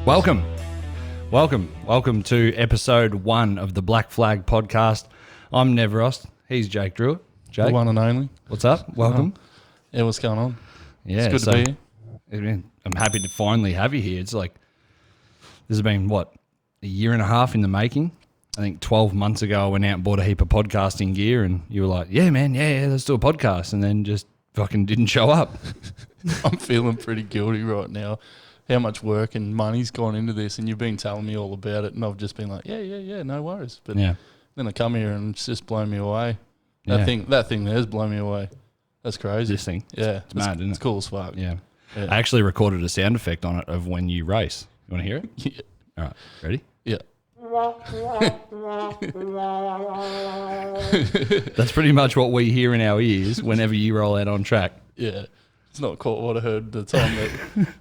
Welcome to episode 1 of the Black Flag podcast. I'm Nevrost. He's Jake Drewett. Jake, The one and only. what's up? Welcome. Yeah, what's going on? Yeah, It's good to be here. I'm happy to finally have you here. It's like, this has been, a year and a half in the making? I think 12 months ago I went out and bought a heap of podcasting gear and you were like, yeah, man, yeah, let's do a podcast. And then just fucking didn't show up. I'm feeling pretty guilty right now. How much work and money's gone into this, and you've been telling me all about it, and I've just been like, yeah, no worries. But then I come here and it's just blown me away. That thing there's blown me away. That's crazy. This thing. Yeah. It's mad, isn't it? It's cool as fuck. Yeah. I actually recorded a sound effect on it of when you race. You want to hear it? Yeah. All right. Ready? Yeah. That's pretty much what we hear in our ears whenever you roll out on track. Yeah. It's not quite what I heard the time that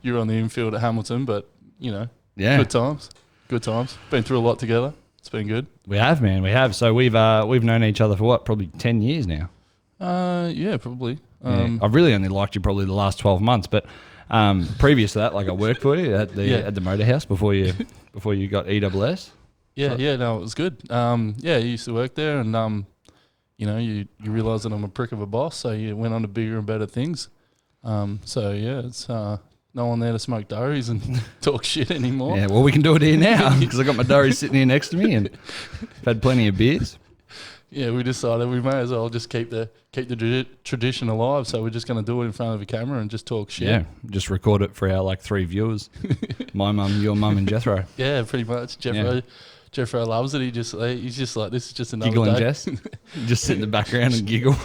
you were on the infield at Hamilton, but, good times. Good times. Been through a lot together. It's been good. We have, man. We have. So we've known each other for probably 10 years now. Yeah, probably. I've really only liked you probably the last 12 months, but previous to that, I worked for you at the motor house before you got EWS. No, it was good. You used to work there, and you realise that I'm a prick of a boss, so you went on to bigger and better things. It's no one there to smoke durries and talk shit anymore. Yeah, well, we can do it here now because I got my durry sitting here next to me, and I've had plenty of beers. Yeah, we decided we may as well just keep the tradition alive. So we're just going to do it in front of a camera and just talk shit. Yeah, just record it for our 3 viewers. My mum, your mum, and Jethro. Yeah, pretty much. Jethro loves it. He's just like, this is just another Giggling day. Jess. Just sit in the background and giggle.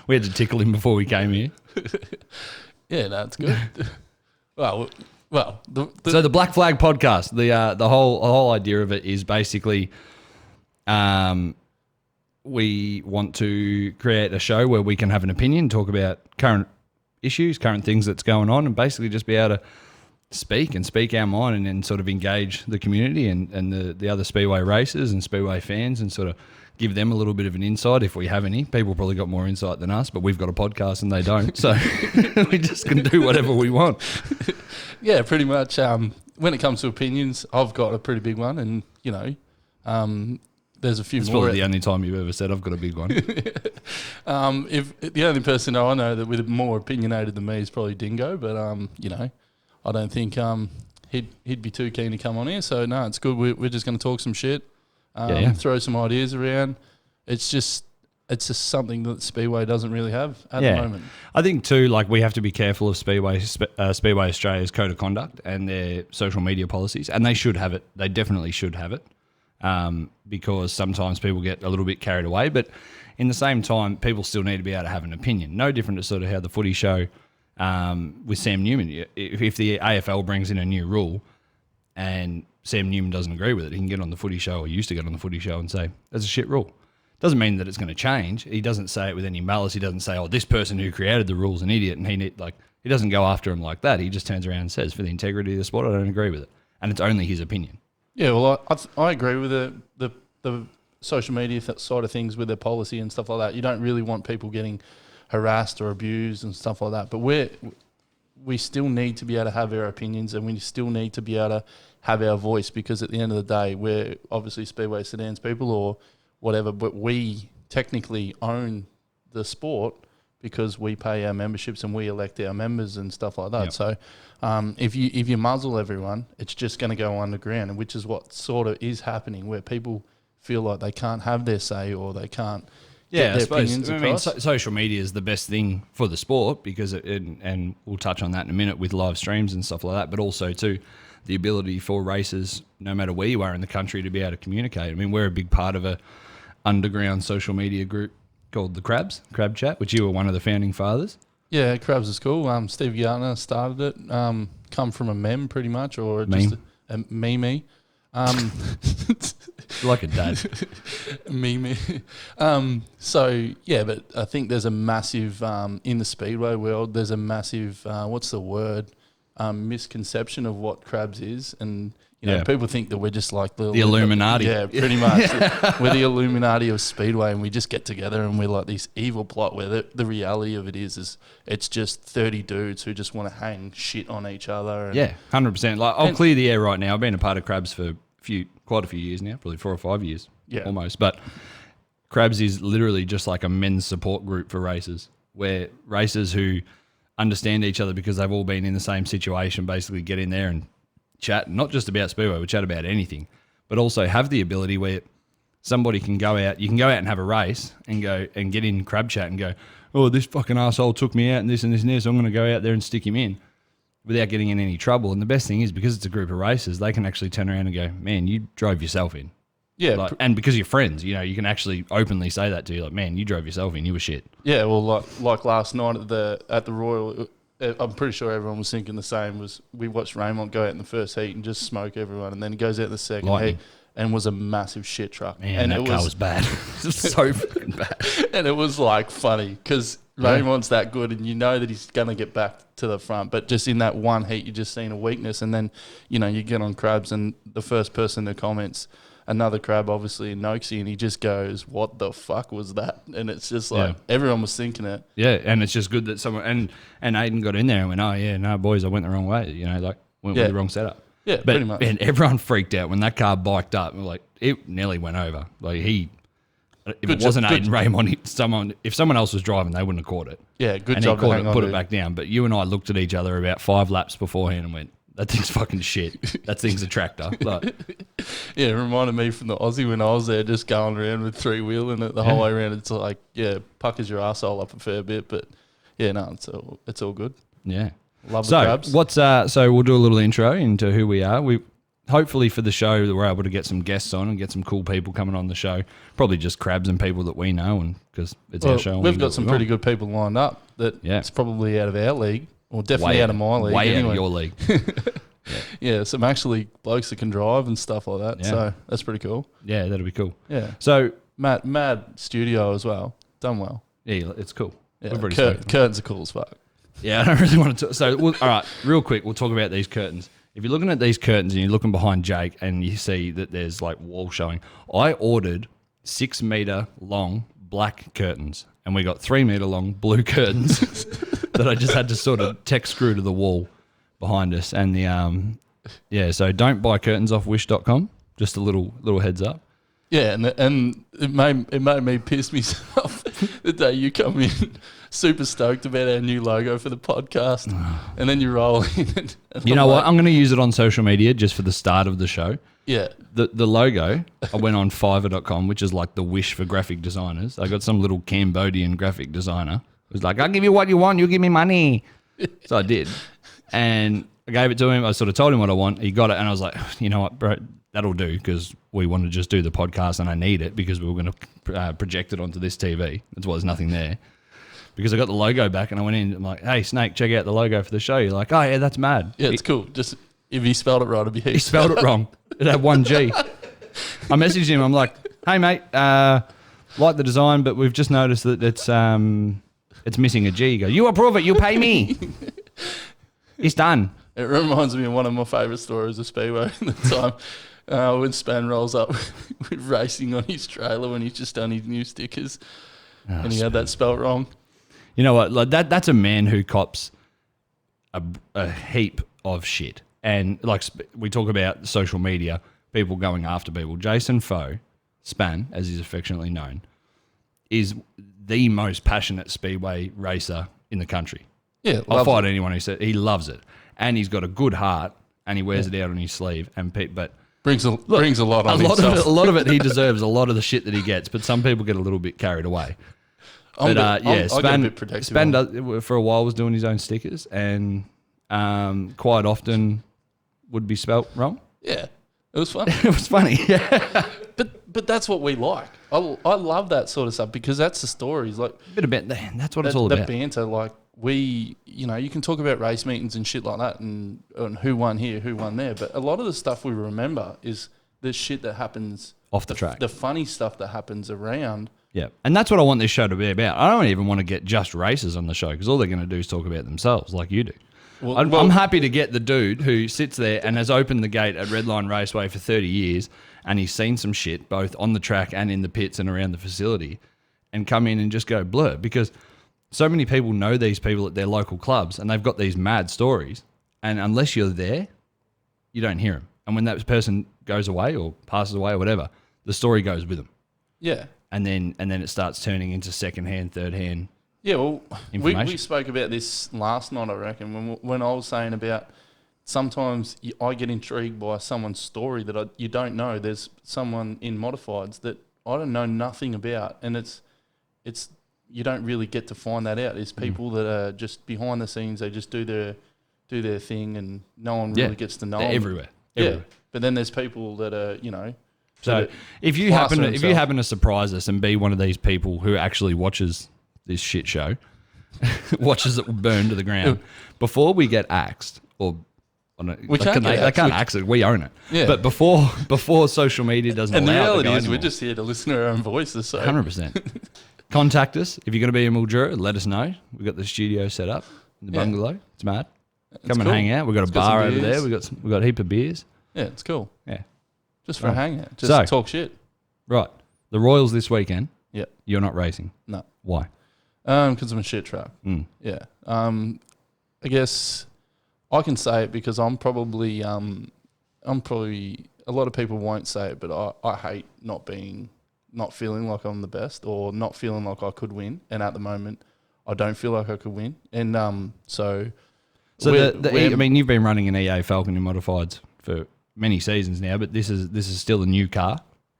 We had to tickle him before we came here. Yeah, no, it's good. Well. So the Black Flag podcast, the whole idea of it is basically, we want to create a show where we can have an opinion, talk about current issues, current things that's going on, and basically just be able to speak our mind and then sort of engage the community and the other Speedway racers and Speedway fans and sort of give them a little bit of an insight if we have any. People probably got more insight than us, but we've got a podcast and they don't. So we just can do whatever we want. Yeah, pretty much. When it comes to opinions, I've got a pretty big one, and, there's a few it's more. It's probably the only time you've ever said I've got a big one. If the only person I know that with more opinionated than me is probably Dingo, but I don't think he'd be too keen to come on here. So no, it's good. We're just going to talk some shit, throw some ideas around. It's just something that Speedway doesn't really have at the moment. I think too, we have to be careful of Speedway Australia's code of conduct and their social media policies, and they should have it. They definitely should have it. Because sometimes people get a little bit carried away, but in the same time, people still need to be able to have an opinion. No different to sort of how the footy show with Sam Newman. If the AFL brings in a new rule and Sam Newman doesn't agree with it, he can get on the footy show, or used to get on the footy show and say, that's a shit rule. Doesn't mean that it's going to change. He doesn't say it with any malice. He doesn't say, this person who created the rule's an idiot, and he doesn't go after him like that. He just turns around and says, for the integrity of the sport, I don't agree with it. And it's only his opinion. Yeah, well, I agree with the social media side of things with their policy and stuff like that. You don't really want people getting harassed or abused and stuff like that. But we still need to be able to have our opinions, and we still need to be able to have our voice, because at the end of the day, we're obviously Speedway Sedans people or whatever, but we technically own the sport because we pay our memberships and we elect our members and stuff like that. Yep. So if you muzzle everyone, it's just going to go underground, and which is what sort of is happening, where people feel like they can't have their say or they can't get their opinions across. Social media is the best thing for the sport because and we'll touch on that in a minute with live streams and stuff like that, but also too the ability for racers, no matter where you are in the country, to be able to communicate. I mean, we're a big part of a underground social media group called the Crab Chat, which you were one of the founding fathers. Yeah, Crabs is cool. Steve Gartner started it. Come from a meme, pretty much, or meme. Just a meme. Like a dad. Meme. But I think there's a massive in the Speedway world. There's a massive misconception of what Crabs is, and You know, Yeah. people think that we're just like The Illuminati. Yeah, pretty much. We're the Illuminati of Speedway, and we just get together and we're like this evil plot where the reality of it is it's just 30 dudes who just want to hang shit on each other. And Yeah, 100%. Like, I'll clear the air right now. I've been a part of Crabs for quite a few years now, probably 4 or 5 years, almost. But Crabs is literally just like a men's support group for racers, where racers who understand each other because they've all been in the same situation basically get in there and chat, not just about Speedway, we chat about anything, but also have the ability where somebody can go out, you can go out and have a race and go and get in crab chat and go, oh, this fucking asshole took me out and this and this and this, so I'm going to go out there and stick him in without getting in any trouble. And the best thing is, because it's a group of racers, they can actually turn around and go, man, you drove yourself in. Yeah. Like, and because you're friends, you know, you can actually openly say that to you, like, man, you drove yourself in, you were shit. Yeah, well, like last night at the Royal, I'm pretty sure everyone was thinking the same. Was we watched Raymond go out in the first heat and just smoke everyone, and then he goes out in the second heat and was a massive shit truck. Man, and that car was bad. It was so fucking bad. And it was like funny because Raymond's that good, and you know that he's gonna get back to the front. But just in that one heat, you just seen a weakness, and then you know you get on Crabs, and the first person that comments, another crab, obviously in Noxie, and he just goes, "What the fuck was that?" And it's just like everyone was thinking it. Yeah, and it's just good that someone and Aiden got in there and went, "Oh yeah, no boys, I went the wrong way." You know, like went with the wrong setup. Yeah, but, pretty much. And everyone freaked out when that car biked up. Like it nearly went over. Like if it wasn't Aiden Raymond, if someone else was driving, they wouldn't have caught it. Yeah, good and job. He caught it, put it back down. But you and I looked at each other about 5 laps beforehand and went, that thing's fucking shit. That thing's a tractor. Like, yeah, it reminded me from the Aussie when I was there, just going around with 3-wheeling it the whole way around. It's like, puckers your arsehole up a fair bit, but no, it's all good. Yeah, love the crabs. So we'll do a little intro into who we are. We hopefully for the show that we're able to get some guests on and get some cool people coming on the show. Probably just crabs and people that we know, and because it's our show. We've got some pretty good people lined up. It's probably out of our league. Well, definitely out of my league. Way out of your league. Yeah, some actually blokes that can drive and stuff like that. Yeah. So that's pretty cool. Yeah, that'll be cool. Yeah. So mad studio as well. Done well. Yeah, it's cool. Yeah, curtains are cool as fuck. Yeah, I don't really want to talk. So, all right, real quick, we'll talk about these curtains. If you're looking at these curtains and you're looking behind Jake and you see that there's like wall showing, I ordered 6 meter long black curtains and we got 3 meter long blue curtains that I just had to sort of tech screw to the wall behind us. And so don't buy curtains off wish.com. Just a little heads up. Yeah, and it made me piss myself the day you come in super stoked about our new logo for the podcast, and then you roll in. And you know what? I'm going to use it on social media just for the start of the show. Yeah. The logo, I went on Fiverr.com, which is like the Wish for graphic designers. I got some little Cambodian graphic designer who's like, I'll give you what you want, you give me money. So I did. And I gave it to him. I sort of told him what I want. He got it. And I was like, you know what, bro, that'll do because we want to just do the podcast and I need it because we were going to project it onto this TV. That's why there's nothing there. Because I got the logo back and I went in. I'm like, hey, Snake, check out the logo for the show. You're like, oh, yeah, that's mad. Yeah, it's cool. Just if he spelled it right, it'd be heaps. He spelled it wrong. It had 1 G. I messaged him. I'm like, hey, mate, like the design, but we've just noticed that it's missing a G. He goes, you approve it. You pay me. It's done. It reminds me of one of my favourite stories of Speedway at the time when Span rolls up with racing on his trailer when he's just done his new stickers and he had that spelt wrong. You know what? Like that's a man who cops a heap of shit. And like we talk about social media, people going after people. Jason Foe, Span, as he's affectionately known, is the most passionate Speedway racer in the country. Yeah, I'll fight anyone who said he loves it, and he's got a good heart, and he wears it out on his sleeve. And but brings a lot on himself. A lot of it, he deserves a lot of the shit that he gets. But some people get a little bit carried away. Span does, for a while was doing his own stickers, and quite often would be spelt wrong. Yeah, it was funny. It was funny. Yeah, but that's what we like. I love that sort of stuff because that's the stories. Like a bit about that. That's what it's all about. The banter, like you can talk about race meetings and shit like that, and who won here, who won there. But a lot of the stuff we remember is the shit that happens off the track, the funny stuff that happens around. Yeah, and that's what I want this show to be about. I don't even want to get just racers on the show because all they're going to do is talk about themselves, like you do. I'm happy to get the dude who sits there and has opened the gate at Redline Raceway for 30 years and he's seen some shit both on the track and in the pits and around the facility and come in and just go blur, because so many people know these people at their local clubs and they've got these mad stories, and unless you're there, you don't hear them. And when that person goes away or passes away or whatever, the story goes with them. Yeah. And then it starts turning into second-hand, third-hand. Yeah, well, we spoke about this last night, I reckon, when I was saying about sometimes I get intrigued by someone's story that you don't know. There's someone in modifieds that I don't know nothing about, and it's you don't really get to find that out. It's people that are just behind the scenes. They just do their thing, and no one really gets to know them. Everywhere. Yeah, but then there's people that are, So if you happen to surprise us and be one of these people who actually watches this shit show, watches it burn to the ground, before we get axed, or they can't axe it, we own it. Yeah. But before social media doesn't allow it. And the reality reality is anymore, we're just here to listen to our own voices. So. 100%. Contact us. If you're going to be in Mildura, let us know. We've got the studio set up in the bungalow. It's mad. Come and hang out. We've got a bar over there. We've got a heap of beers. Yeah, it's cool. Yeah. Just for a hangout. Just talk shit. Right. The Royals this weekend. Yeah. You're not racing. No. Why? Because I'm a shit truck. Yeah. I guess I can say it because I'm probably a lot of people won't say it, but I hate not feeling like I'm the best or not feeling like I could win. And at the moment, I don't feel like I could win. And So I mean, you've been running an EA Falcon in modifieds for many seasons now, but this is still a new car.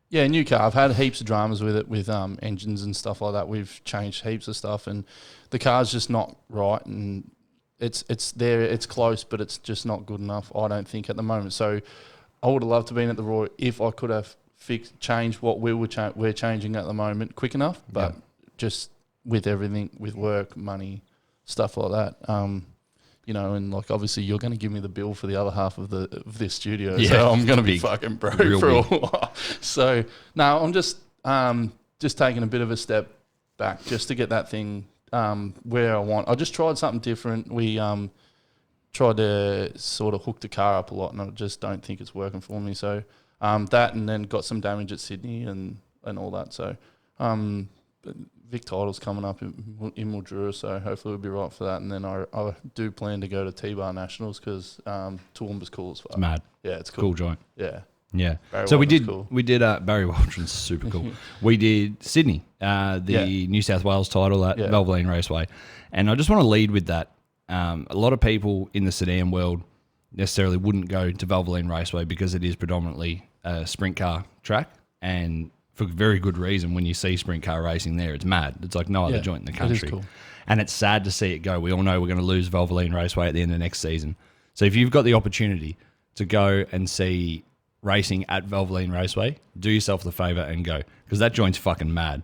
Yeah, new car. I've had heaps of dramas with it, with engines and stuff like that. We've changed heaps of stuff, and the car's just not right. And it's there, it's close, but it's just not good enough, I don't think, at the moment. So I would have loved to have been at the Royal if I could have changed what we're changing at the moment quick enough, but just with everything, with work, money, stuff like that. And like obviously you're going to give me the bill for the other half of this studio, so I'm going to be fucking broke for a while. So no, I'm just taking a bit of a step back just to get that thing where I want. I just tried something different. We tried to sort of hook the car up a lot, and I just don't think it's working for me. So that, and then got some damage at Sydney and all that. So Vic title's coming up in Mildura, so hopefully we'll be right for that. And then I do plan to go to T-Bar Nationals because Toowoomba's cool as fuck. It's mad. Yeah, it's cool. Cool joint. Yeah. Yeah. Barry so Waldron's we did Barry Waldron's super cool. We did Sydney, the New South Wales title at Valvoline Raceway. And I just want to lead with that. A lot of people in the sedan world necessarily wouldn't go to Valvoline Raceway because it is predominantly a sprint car track, and for very good reason. When you see sprint car racing there, it's mad. It's like no other joint in the country. It is cool. And it's sad to see it go. We all know we're going to lose Valvoline Raceway at the end of next season. So if you've got the opportunity to go and see racing at Valvoline Raceway, do yourself the favour and go, because that joint's fucking mad.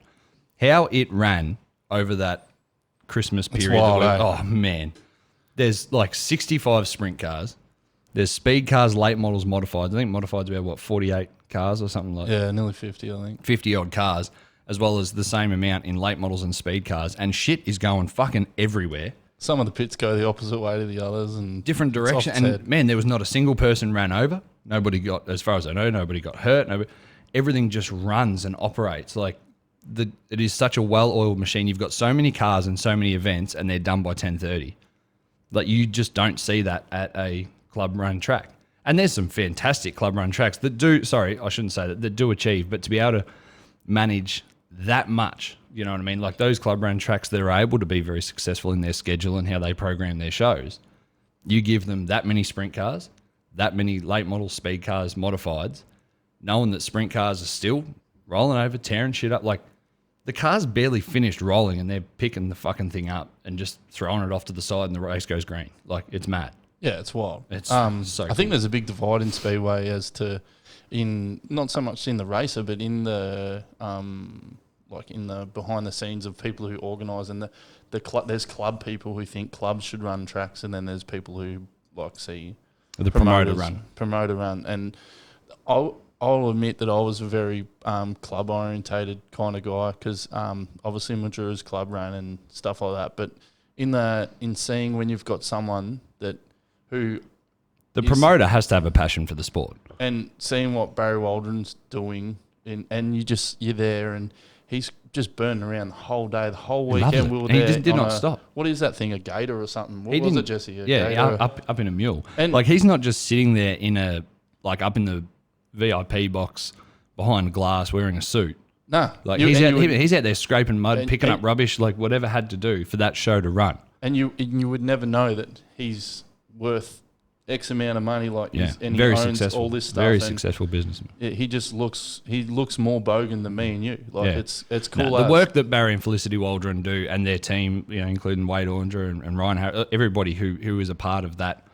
How it ran over that Christmas period. Wild, Oh, man. There's like 65 sprint cars. There's speed cars, late models, modifieds. I think modifieds about, 48 cars or something like that? Yeah, nearly 50, I think. 50-odd cars, as well as the same amount in late models and speed cars. And shit is going fucking everywhere. Some of the pits go the opposite way to the others. And different direction. And, man, there was not a single person ran over. Nobody got, as far as I know, nobody got hurt. Everything just runs and operates. Like, it is such a well-oiled machine. You've got so many cars and so many events, and they're done by 10:30. Like, you just don't see that at a club run track. And there's some fantastic club run tracks that do, I shouldn't say that do achieve, but to be able to manage that much, you know what I mean? Like those club run tracks that are able to be very successful in their schedule and how they program their shows, you give them that many sprint cars, that many late model speed cars, modifieds, knowing that sprint cars are still rolling over, tearing shit up. Like the car's barely finished rolling and they're picking the fucking thing up and just throwing it off to the side and the race goes green. Like it's mad. Yeah, it's wild. It's so I think there's a big divide in Speedway as to, in not so much in the racer, but in the like in the behind the scenes of people who organise, and there's club people who think clubs should run tracks, and then there's people who like see the promoter run. And I'll admit that I was a very club orientated kind of guy because obviously Madura's club ran and stuff like that. But in seeing when you've got someone that who The promoter has to have a passion for the sport. and seeing what Barry Waldron's doing, and you're there, and he's just burning around the whole day, the whole weekend. We were And he there. just did on not stop. What is that thing? A gator or something? What He was didn't- it, Jesse? Yeah, up in a mule. And- like he's not just sitting there up in the VIP box behind glass wearing a suit. Nah, Like he's out there scraping mud, picking up rubbish, like whatever had to do for that show to run. and you would never know that he's worth X amount of money, like Yeah, and very he owns successful. all this stuff. Very and successful businessman. he looks more bogan than me and you. Like Yeah. it's cool. The work that Barry and Felicity Waldron do and their team, including Wade Ornger and Ryan Harris, everybody who is a part of that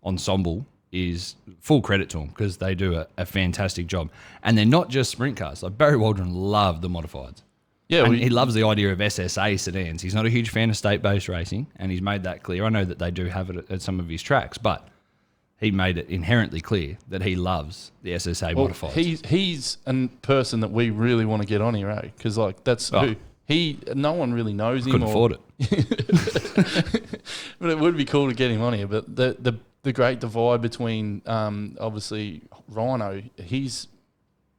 ensemble is full credit to them because they do a fantastic job. And they're not just sprint cars. Like Barry Waldron loved the modifieds. Yeah, And he loves the idea of SSA sedans. He's not a huge fan of state-based racing, and he's made that clear. I know that they do have it at some of his tracks, but he made it inherently clear that he loves the SSA modifieds. He's a person that we really want to get on here, eh? Because like that's who no one really knows him. Couldn't afford it. But it would be cool to get him on here. But the great divide between obviously Rhino, he's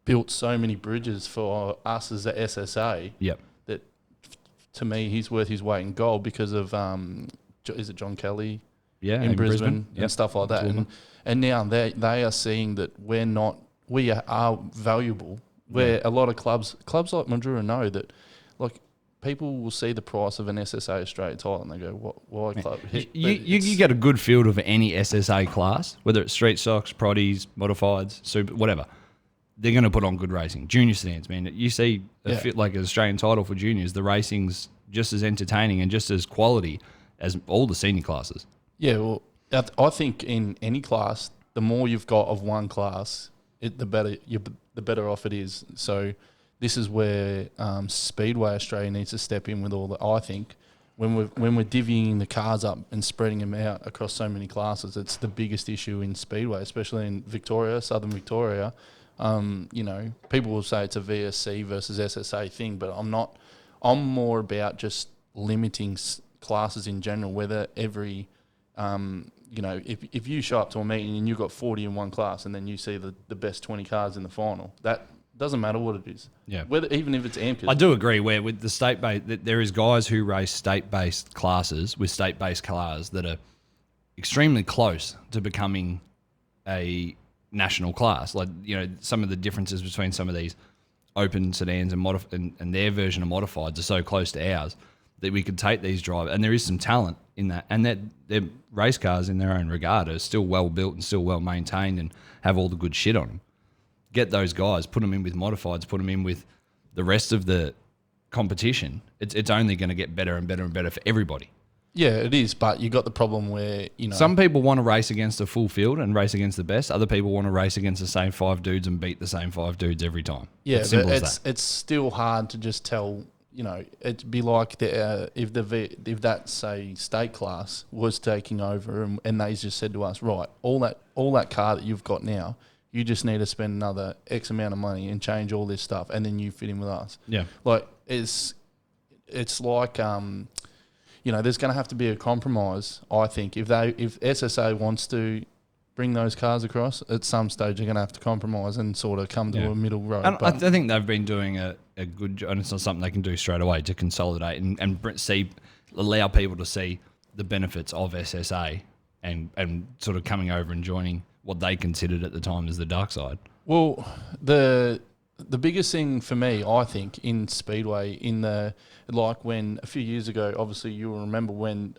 built so many bridges for us as the SSA. Yep. That to me, he's worth his weight in gold because of is it John Kelly? Yeah, in Brisbane and Yep. stuff like that. And now they are seeing that we are valuable. Where a lot of clubs like Mandurah know that, like, people will see the price of an SSA Australia title and they go, why club? You get a good field of any SSA class, whether it's street stocks, proddies, modifieds, super, whatever. They're going to put on good racing. Junior sedans, man. You see like an Australian title for juniors, the racing's just as entertaining and just as quality as all the senior classes. Yeah, well, I think in any class, the more you've got of one class, the better off it is. So this is where Speedway Australia needs to step in with all the. I think when we're divvying the cars up and spreading them out across so many classes, it's the biggest issue in Speedway, especially in Victoria, Southern Victoria. People will say it's a VSC versus SSA thing, but I'm not. I'm more about just limiting classes in general, whether every if you show up to a meeting and you've got 40 in one class and then you see the best 20 cars in the final, that doesn't matter what it is. Yeah. Even if it's AMCAs. I do agree where with the state-based, there is guys who race state-based classes with state-based cars that are extremely close to becoming a national class. Like, some of the differences between some of these open sedans and their version of modifieds are so close to ours that we could take these drivers, and there is some talent in that, and that their race cars in their own regard are still well built and still well maintained and have all the good shit on them. Get those guys, put them in with modifieds, put them in with the rest of the competition. It's only going to get better and better and better for everybody. Yeah, it is, but you got the problem where some people want to race against a full field and race against the best. Other people want to race against the same 5 dudes and beat the same 5 dudes every time. Yeah, it's simple but as that. It's still hard to just tell. It'd be like if that say state class was taking over and they just said to us, right, all that car that you've got now, you just need to spend another X amount of money and change all this stuff, and then you fit in with us. Yeah, like it's like there's going to have to be a compromise. I think if SSA wants to bring those cars across, at some stage they're going to have to compromise and sort of come to a middle road. And I think they've been doing a good job, and it's not something they can do straight away to consolidate and allow people to see the benefits of SSA and sort of coming over and joining what they considered at the time as the dark side. Well, the biggest thing for me, I think, in Speedway, like when a few years ago, obviously you'll remember when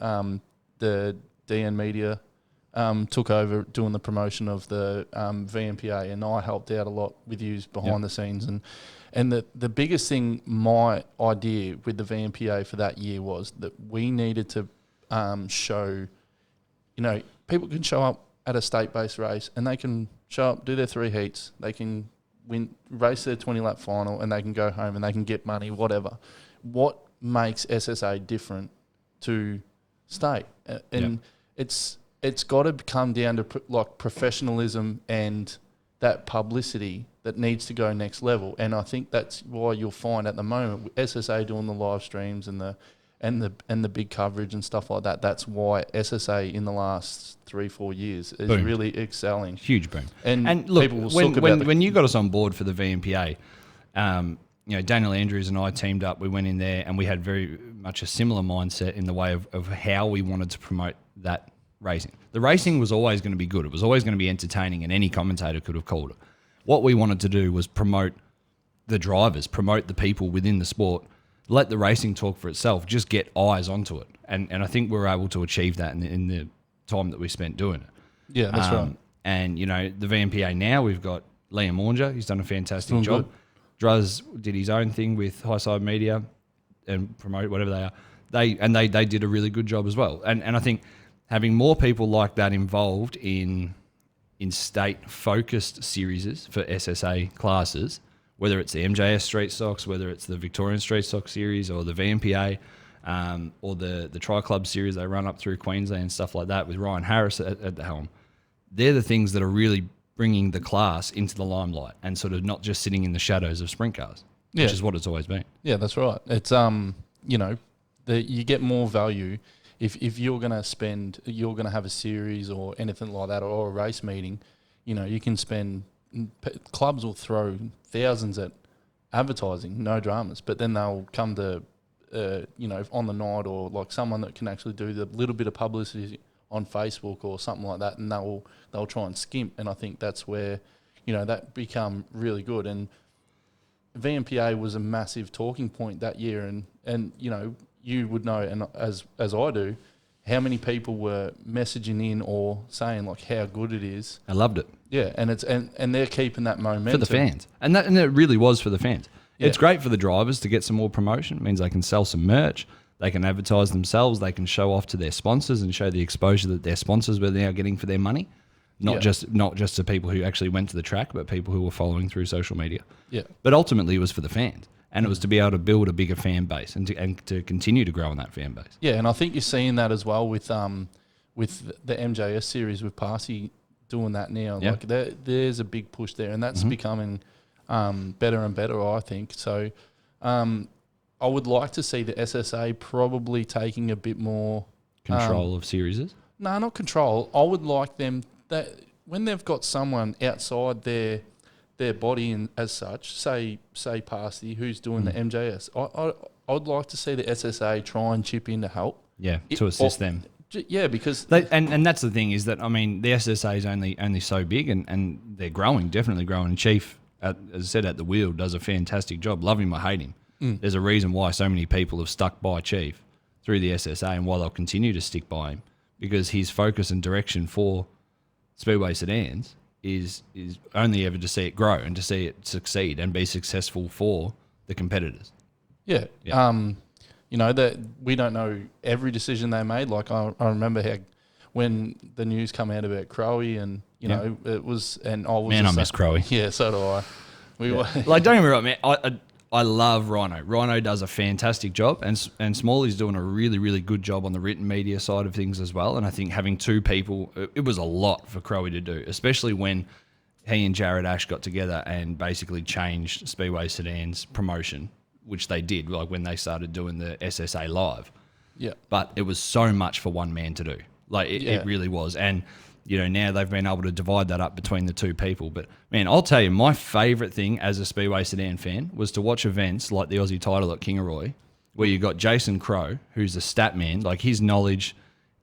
the DN Media took over doing the promotion of the VMPA, and I helped out a lot with you behind the scenes. And the biggest thing, my idea with the VMPA for that year was that we needed to show, people can show up at a state-based race and they can show up, do their 3 heats, they can race their 20-lap final, and they can go home and they can get money, whatever. What makes SSA different to state? And it's got to come down to professionalism and that publicity that needs to go next level. And I think that's why you'll find at the moment SSA doing the live streams and and the big coverage and stuff like that. That's why SSA in the last 3-4 years is Boom. really excelling. Huge boom. And look, people will talk about when you got us on board for the VMPA, Daniel Andrews and I teamed up. We went in there and we had very much a similar mindset in the way of how we wanted to promote that racing. The racing was always going to be good. It was always going to be entertaining, and any commentator could have called it. What we wanted to do was promote the drivers, promote the people within the sport, let the racing talk for itself, just get eyes onto it. And I think we were able to achieve that in the time that we spent doing it. Yeah, that's right. And, the VMPA now, we've got Liam Ornger. He's done a fantastic job. Good. Druz did his own thing with Highside Media and promote whatever they are. They did a really good job as well. And I think having more people like that involved in state-focused series for SSA classes, whether it's the MJS Street Stocks, whether it's the Victorian Street Stock Series or the VMPA, or the Tri-Club Series they run up through Queensland and stuff like that with Ryan Harris at the helm, they're the things that are really bringing the class into the limelight and sort of not just sitting in the shadows of sprint cars, which is what it's always been. Yeah, that's right. It's you get more value if you're going to have a series or anything like that, or a race meeting. You can spend, clubs will throw thousands at advertising, no dramas, but then they'll come to on the night, or like someone that can actually do the little bit of publicity on Facebook or something like that, and they'll try and skimp. And I think that's where that become really good. And VMPA was a massive talking point that year, and you would know, and as I do, how many people were messaging in or saying like how good it is. I loved it. Yeah, and it's and they're keeping that momentum for the fans, and it really was for the fans. Yeah. It's great for the drivers to get some more promotion. It means they can sell some merch, they can advertise themselves, they can show off to their sponsors and show the exposure that their sponsors were now getting for their money. Not just to people who actually went to the track, but people who were following through social media. Yeah. But ultimately, it was for the fans, and it was to be able to build a bigger fan base and to continue to grow in that fan base. Yeah, and I think you're seeing that as well with the MJS series with Parsi doing that now. Yeah. Like there's a big push there, and that's becoming better and better, I think. So I would like to see the SSA probably taking a bit more Control of series? No, not control. I would like them that when they've got someone outside their body and as such, say Parsi, who's doing the MJS, I would like to see the SSA try and chip in to help. Yeah, to assist them. Yeah, because and that's the thing is that, I mean, the SSA is only so big, and they're growing, definitely growing. And Chief, as I said, at the wheel, does a fantastic job. Love him or hate him. There's a reason why so many people have stuck by Chief through the SSA, and why they'll continue to stick by him, because his focus and direction for Speedway sedans is only ever to see it grow and to see it succeed and be successful for the competitors. Yeah. That we don't know every decision they made. Like I remember how when the news come out about Crowe, and it was, and I was, man, I miss Crowe. Yeah, so do I. Like, don't get me wrong, man. I love Rhino. Rhino does a fantastic job, and Smalley's doing a really, really good job on the written media side of things as well. And I think having two people, it was a lot for Crowe to do, especially when he and Jared Ash got together and basically changed Speedway Sedan's promotion, which they did, like when they started doing the SSA Live. Yeah. But it was so much for one man to do. Like, it really was. And now they've been able to divide that up between the two people. But, man, I'll tell you, my favourite thing as a Speedway Sedan fan was to watch events like the Aussie title at Kingaroy, where you got Jason Crowe, who's a stat man. Like, his knowledge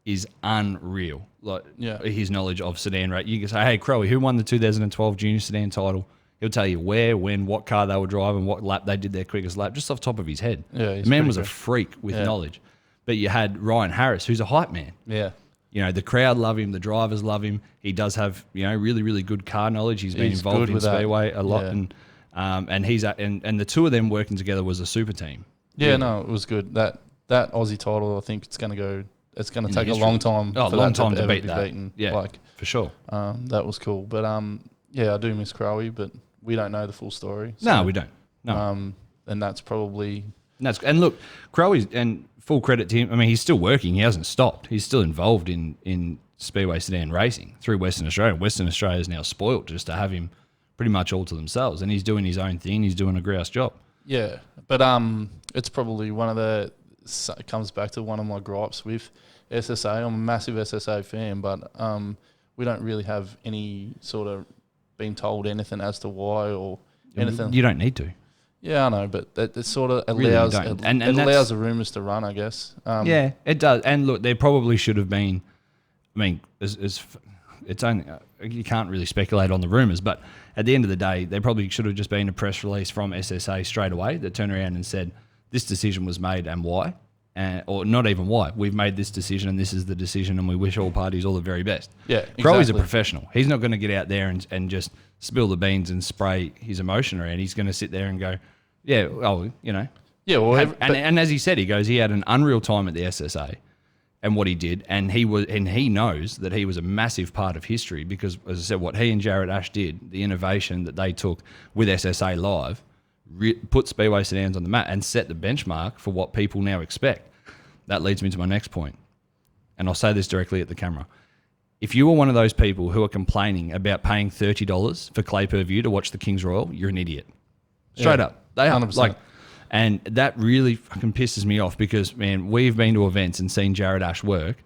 is unreal. Like, his knowledge of sedan rate. You can say, hey, Crowe, who won the 2012 Junior Sedan title? He'll tell you where, when, what car they were driving, what lap they did their quickest lap, just off the top of his head. Yeah, the man was a freak with knowledge. But you had Ryan Harris, who's a hype man. Yeah. The crowd love him, the drivers love him. He does have, really, really good car knowledge. He's been involved in Speedway a lot, and the two of them working together was a super team. Yeah, really. No, it was good. That Aussie title, I think it's going to take a long time. Oh, a long time to beat that. Beaten. Yeah, for sure. That was cool, but I do miss Crowe, but we don't know the full story. So, no, we don't. No, and that's probably. And look, Crowe's, and full credit to him. I mean, he's still working. He hasn't stopped. He's still involved in Speedway Sedan racing through Western Australia. Western Australia is now spoilt just to have him pretty much all to themselves, and he's doing his own thing. He's doing a grouse job. Yeah, but it's probably one of the it comes back to one of my gripes with SSA. I'm a massive SSA fan, but we don't really have any sort of been told anything as to why or anything. You don't need to. Yeah, I know, but that sort of Really allows don't. it allows the rumours to run, I guess. Yeah, it does. And look, there probably should have been. I mean, it's only you can't really speculate on the rumours, but at the end of the day, there probably should have just been a press release from SSA straight away that turned around and said this decision was made and why, or not even why. We've made this decision and this is the decision, and we wish all parties all the very best. Yeah, exactly. Crowley's a professional. He's not going to get out there and just spill the beans and spray his emotion around. He's going to sit there and go, yeah, oh, you know. Yeah, well, and as he said, he goes, he had an unreal time at the SSA and what he did, and he knows that he was a massive part of history because, as I said, what he and Jared Ash did, the innovation that they took with SSA Live, put Speedway sedans on the map and set the benchmark for what people now expect. That leads me to my next point, and I'll say this directly at the camera. If you were one of those people who are complaining about paying $30 for Clay per view to watch the Kings Royal, you're an idiot. Straight up. They are. 100%. And that really fucking pisses me off because, man, we've been to events and seen Jared Ash work.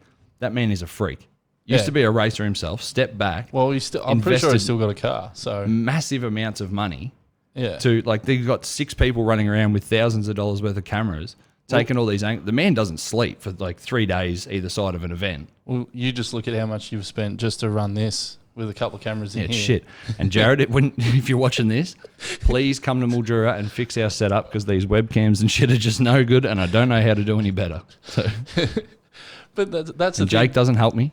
That man is a freak. Used to be a racer himself, stepped back. Well, I'm pretty sure he's still got a car. So massive amounts of money. Yeah. To, like, they've got 6 people running around with thousands of dollars worth of cameras, taking all these angles. The man doesn't sleep for like 3 days either side of an event. Well, you just look at how much you've spent just to run this with a couple of cameras in here. Shit. And Jared, if you're watching this, please come to Mildura and fix our setup because these webcams and shit are just no good and I don't know how to do any better. So, but that's and Jake doesn't help me.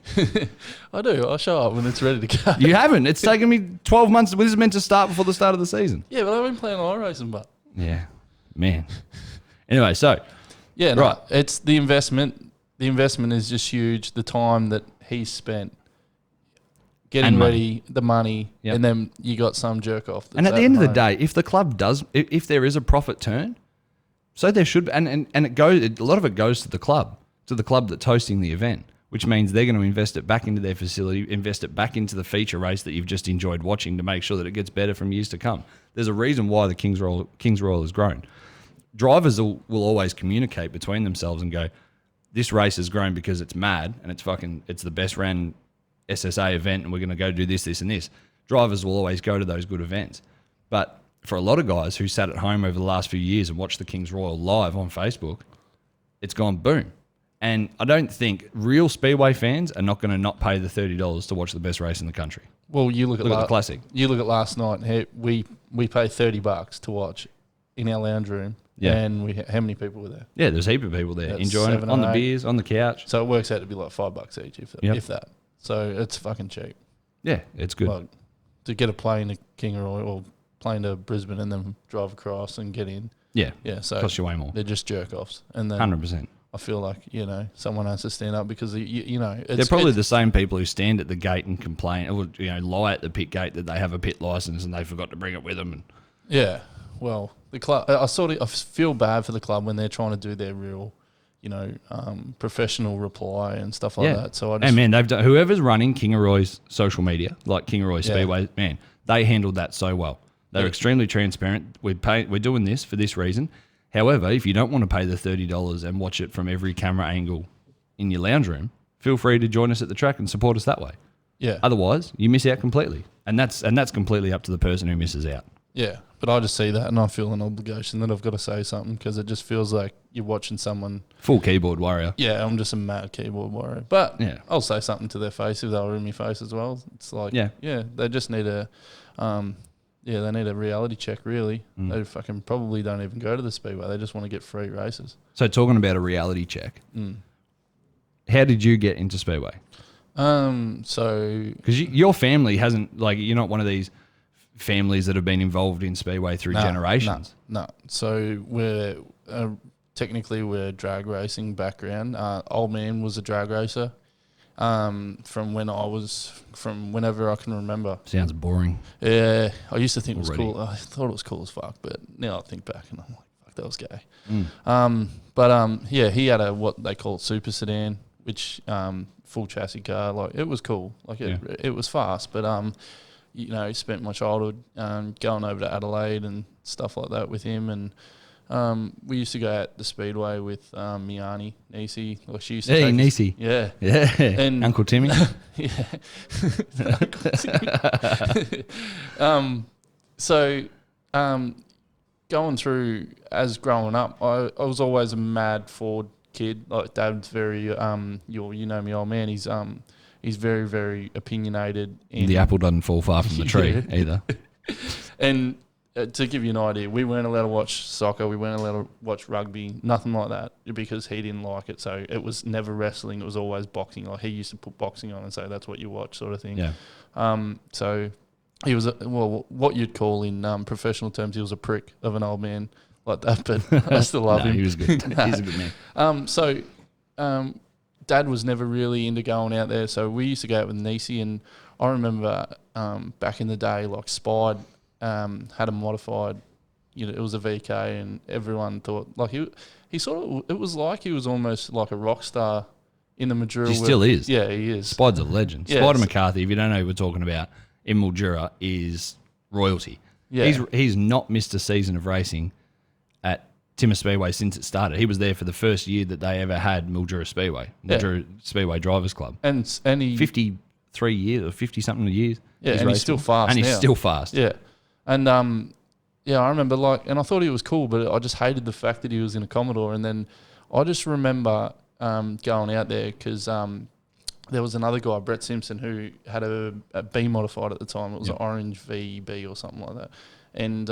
I do. I'll show up when it's ready to go. You haven't. It's taken me 12 months. This is meant to start before the start of the season. Yeah, but I've been playing iRacing, but. Yeah. Man. Anyway, so. Yeah, no, right. It's the investment. The investment is just huge. The time that he's spent getting ready, the money, and then you got some jerk off. And at the end of the day, if the club does, if there is a profit turn, so there should, and it goes. A lot of it goes to the club that's hosting the event, which means they're going to invest it back into their facility, invest it back into the feature race that you've just enjoyed watching to make sure that it gets better from years to come. There's a reason why the Kings Royal has grown. Drivers will always communicate between themselves and go, this race has grown because it's mad and it's the best ran SSA event and we're going to go do this, this and this. Drivers will always go to those good events. But for a lot of guys who sat at home over the last few years and watched the Kings Royal live on Facebook, it's gone boom. And I don't think real Speedway fans are not going to not pay the $30 to watch the best race in the country. Well, you look at the Classic. You look at last night. We pay $30 to watch in our lounge room. Yeah. And how many people were there? Yeah, there's a heap of people there enjoying it on the beers, on the couch. So it works out to be like $5 each, if that. So it's fucking cheap. Yeah, it's good. Like, to get a plane to King Royal or plane to Brisbane and then drive across and get in. Yeah. Yeah. So costs you way more. They're just jerk offs. And then 100%. I feel like, someone has to stand up because, they're probably the same people who stand at the gate and complain or, lie at the pit gate that they have a pit license and they forgot to bring it with them. And yeah. Well, the club, I feel bad for the club when they're trying to do their real, professional reply and stuff like that. So they've done, whoever's running Kingaroy's social media, like Kingaroy Speedway, man, they handled that so well. They're extremely transparent. We're doing this for this reason. However, if you don't want to pay the $30 and watch it from every camera angle in your lounge room, feel free to join us at the track and support us that way. Yeah. Otherwise, you miss out completely, and that's completely up to the person who misses out. Yeah, but I just see that and I feel an obligation that I've got to say something because it just feels like you're watching someone... Full keyboard warrior. Yeah, I'm just a mad keyboard warrior. But I'll say something to their face if they'll in my face as well. It's like, they just need a... they need a reality check, really. They fucking probably don't even go to the Speedway. They just want to get free races. So talking about a reality check, how did you get into Speedway? Because your family hasn't, you're not one of these families that have been involved in Speedway through generations. No. So we're technically drag racing background. Old man was a drag racer from whenever I can remember. Sounds boring. Yeah, I used to think it was cool. I thought it was cool as fuck, but now I think back and I'm like, fuck, that was gay. He had what they call super sedan, which full chassis car. It was cool. It was fast, but spent my childhood going over to Adelaide and stuff like that with him, and We used to go at the Speedway with my auntie, Nisi. Like she used to Hey, take us- Nisi. Yeah. Yeah. And- Uncle Timmy. Yeah. Uncle Timmy. So, going through as growing up, I was always a mad Ford kid. Like Dad's very, you know me, old man. He's very, very opinionated. The apple doesn't fall far from the tree either. And to give you an idea, we weren't allowed to watch soccer. We weren't allowed to watch rugby, nothing like that, because he didn't like it. So it was never wrestling. It was always boxing. Like he used to put boxing on and say that's what you watch, sort of thing. Yeah. So he was what you'd call in professional terms, he was a prick of an old man like that. But I still love him. He was good. He's a good man. So Dad was never really into going out there. So we used to go out with Nisi, and I remember back in the day, like Spide. Had a modified, it was a VK, and everyone thought like he sort of, it was like he was almost like a rock star in the Mildura. He still is. Yeah, he is. Spide's a legend. Yeah, Spider McCarthy, if you don't know who we're talking about, in Mildura is royalty. Yeah. He's not missed a season of racing at Timmer Speedway since it started. He was there for the first year that they ever had Mildura Speedway, Mildura Speedway Drivers Club. And he 53 years or 50 something years. Yeah, and he's still fast. And he's now. still fast. Yeah. And I remember and I thought he was cool, but I just hated the fact that he was in a Commodore. And then I just remember going out there because there was another guy, Brett Simpson, who had a B modified at the time. It was an orange VB or something like that. And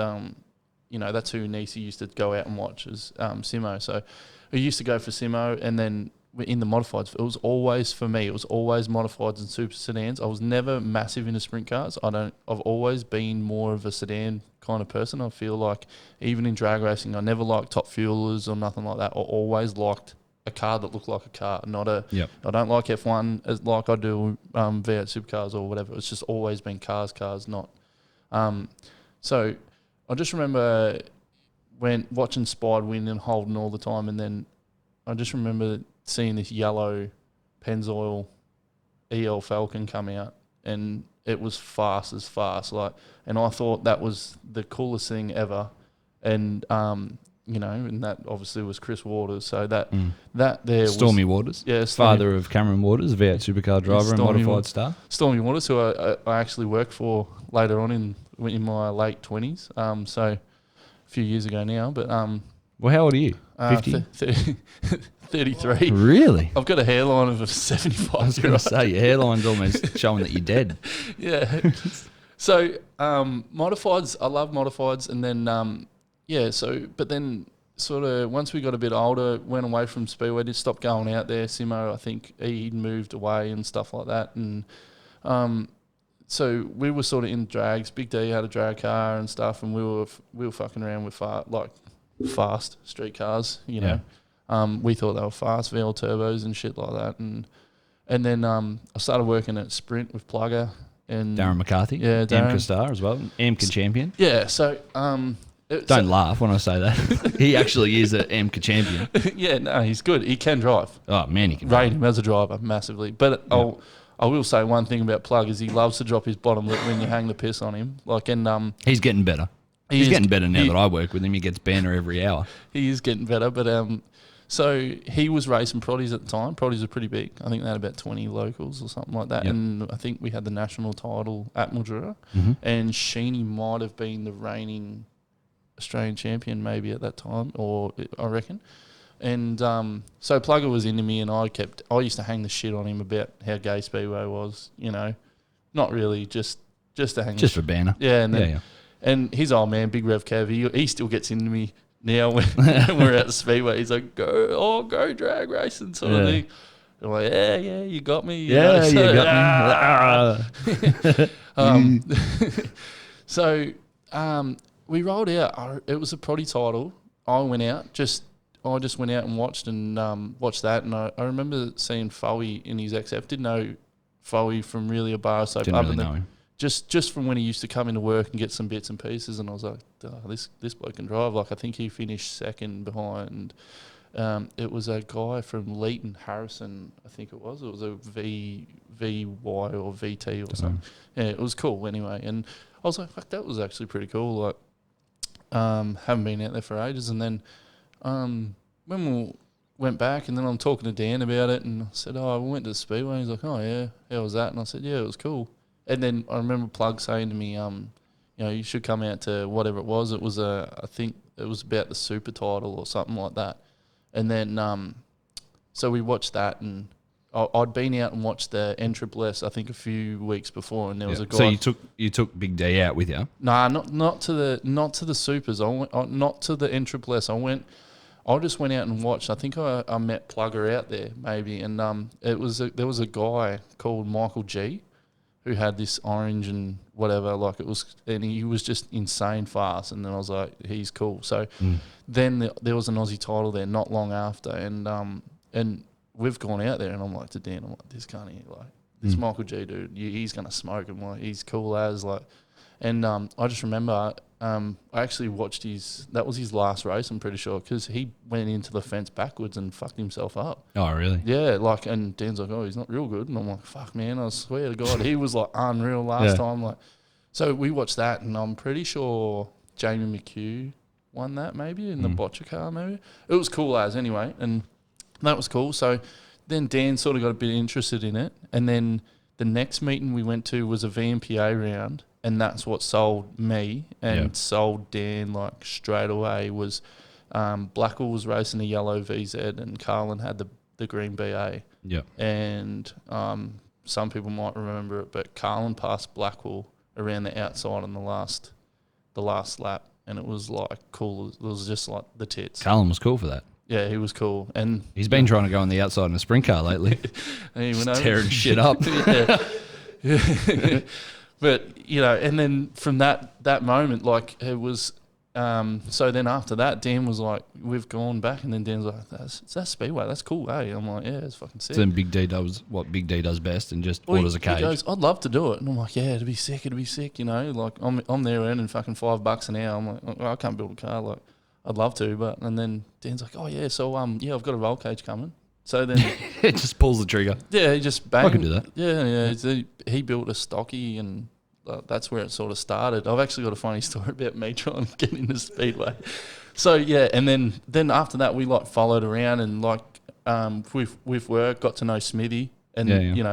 that's who Nisi used to go out and watch as Simo. So we used to go for Simo, and then in the modifieds, it was always modifieds and super sedans. I was never massive into sprint cars. I've always been more of a sedan kind of person. I feel like even in drag racing, I never liked top fuelers or nothing like that. I always liked a car that looked like a car, not a. Yep. I don't like F1 as like I do V8 supercars or whatever. It's just always been cars, not. So I just remember when watching Spide win and Holden all the time, and then I just remember seeing this yellow Pennzoil EL Falcon come out, and it was fast, and I thought that was the coolest thing ever, and and that obviously was Chris Waters, so that there Stormy was, Waters, father of Cameron Waters, V8 supercar driver and modified star. Stormy Waters, who I actually worked for later on in my late 20s, so a few years ago now, but well, how old are you? 50? 33. Really? I've got a hairline of a 75. I was going to say, your hairline's almost showing that you're dead. Yeah. So, modifieds, I love modifieds. And then, but then sort of once we got a bit older, went away from Speedway, did stop going out there. Simo, I think he'd moved away and stuff like that. And so we were sort of in drags. Big D had a drag car and stuff, and we were fucking around with fast street cars, know. We thought they were fast, VL turbos and shit like that. And then I started working at Sprint with Plugger and Darren McCarthy. Yeah, Darren. AMCA star as well. AMCA champion. Yeah, so don't laugh when I say that. He actually is an AMCA champion. Yeah, no, he's good. He can drive. Oh man, he can rate him as a driver massively. But I will say one thing about Plug is he loves to drop his bottom lip when you hang the piss on him. He's getting better. He's getting better now that I work with him. He gets banner every hour. He is getting better, but so he was racing Proddies at the time. Proddies are pretty big. I think they had about 20 locals or something like that. Yep. And I think we had the national title at Mildura. Mm-hmm. And Sheeny might have been the reigning Australian champion maybe at that time, or I reckon. And so Plugger was into me, and I used to hang the shit on him about how gay Speedway was, not really, just to hang. Just for banner. Yeah, and then, and his old man, Big Rev Kev, he still gets into me now when we're at the Speedway. He's like, go drag racing sort of thing. I'm like, yeah, you got me. You got me. So we rolled out. It was a Proddy title. I just went out and watched that, and I remember seeing Foey in his XF. Didn't know Foey from really a bar soap. Didn't really know him. Just from when he used to come into work and get some bits and pieces, and I was like, this bloke can drive. Like I think he finished second behind. It was a guy from Leeton, Harrison, I think it was. It was a VY or VT or something. Yeah, it was cool anyway. And I was like, fuck, that was actually pretty cool. Like, Haven't been out there for ages. And then when we went back, and then I'm talking to Dan about it, and I said, "Oh, we went to the Speedway." He's like, "Oh yeah, how was that?" And I said, "Yeah, it was cool." And then I remember Plug saying to me, you should come out to whatever it was. It was I think it was about the super title or something like that. And then so we watched that, and I'd been out and watched the NSSS I think a few weeks before, and there was a guy. So you took Big D out with you? Nah, not to the supers. I went not to the NSSS. I just went out and watched. I think I met Plugger out there maybe, and there was a guy called Michael G, who had this orange and whatever, like it was, and he was just insane fast. And then I was like, he's cool. So then there was an Aussie title there not long after, and we've gone out there, and I'm like to Dan, I'm like, this can't like this Michael G dude, he's gonna smoke him, like he's cool as like. And I just remember I actually watched that was his last race, I'm pretty sure, because he went into the fence backwards and fucked himself up. Oh, really? Yeah, like, and Dan's like, oh, he's not real good. And I'm like, fuck, man, I swear to God, he was like unreal last time. Like, so we watched that, and I'm pretty sure Jamie McHugh won that maybe in the botcher car maybe. It was cool as anyway, and that was cool. So then Dan sort of got a bit interested in it, and then the next meeting we went to was a VMPA round. And that's what sold me and sold Dan like straight away was Blackwell was racing the yellow VZ and Carlin had the green BA. Yeah. And some people might remember it, but Carlin passed Blackwell around the outside on the last lap, and it was like cool. It was just like the tits. Carlin was cool for that. Yeah, he was cool. And he's been trying to go on the outside in a sprint car lately. Just tearing shit up. Yeah. But, and then from that moment, like, it was, so then after that, Dan was like, we've gone back, and then Dan's like, that's Speedway, that's cool, eh? I'm like, yeah, it's fucking sick. So then Big D does what Big D does best and just orders a cage. He goes, I'd love to do it. And I'm like, yeah, it'd be sick, like, I'm there earning fucking $5 an hour. I'm like, I can't build a car, like, I'd love to, and then Dan's like, oh, yeah, so, I've got a roll cage coming. So then it just pulls the trigger. Yeah, he just banged. I can do that. Yeah. He built a stocky, and that's where it sort of started. I've actually got a funny story about me trying to get into Speedway. So yeah, and then after that we like followed around and like with work got to know Smithy, and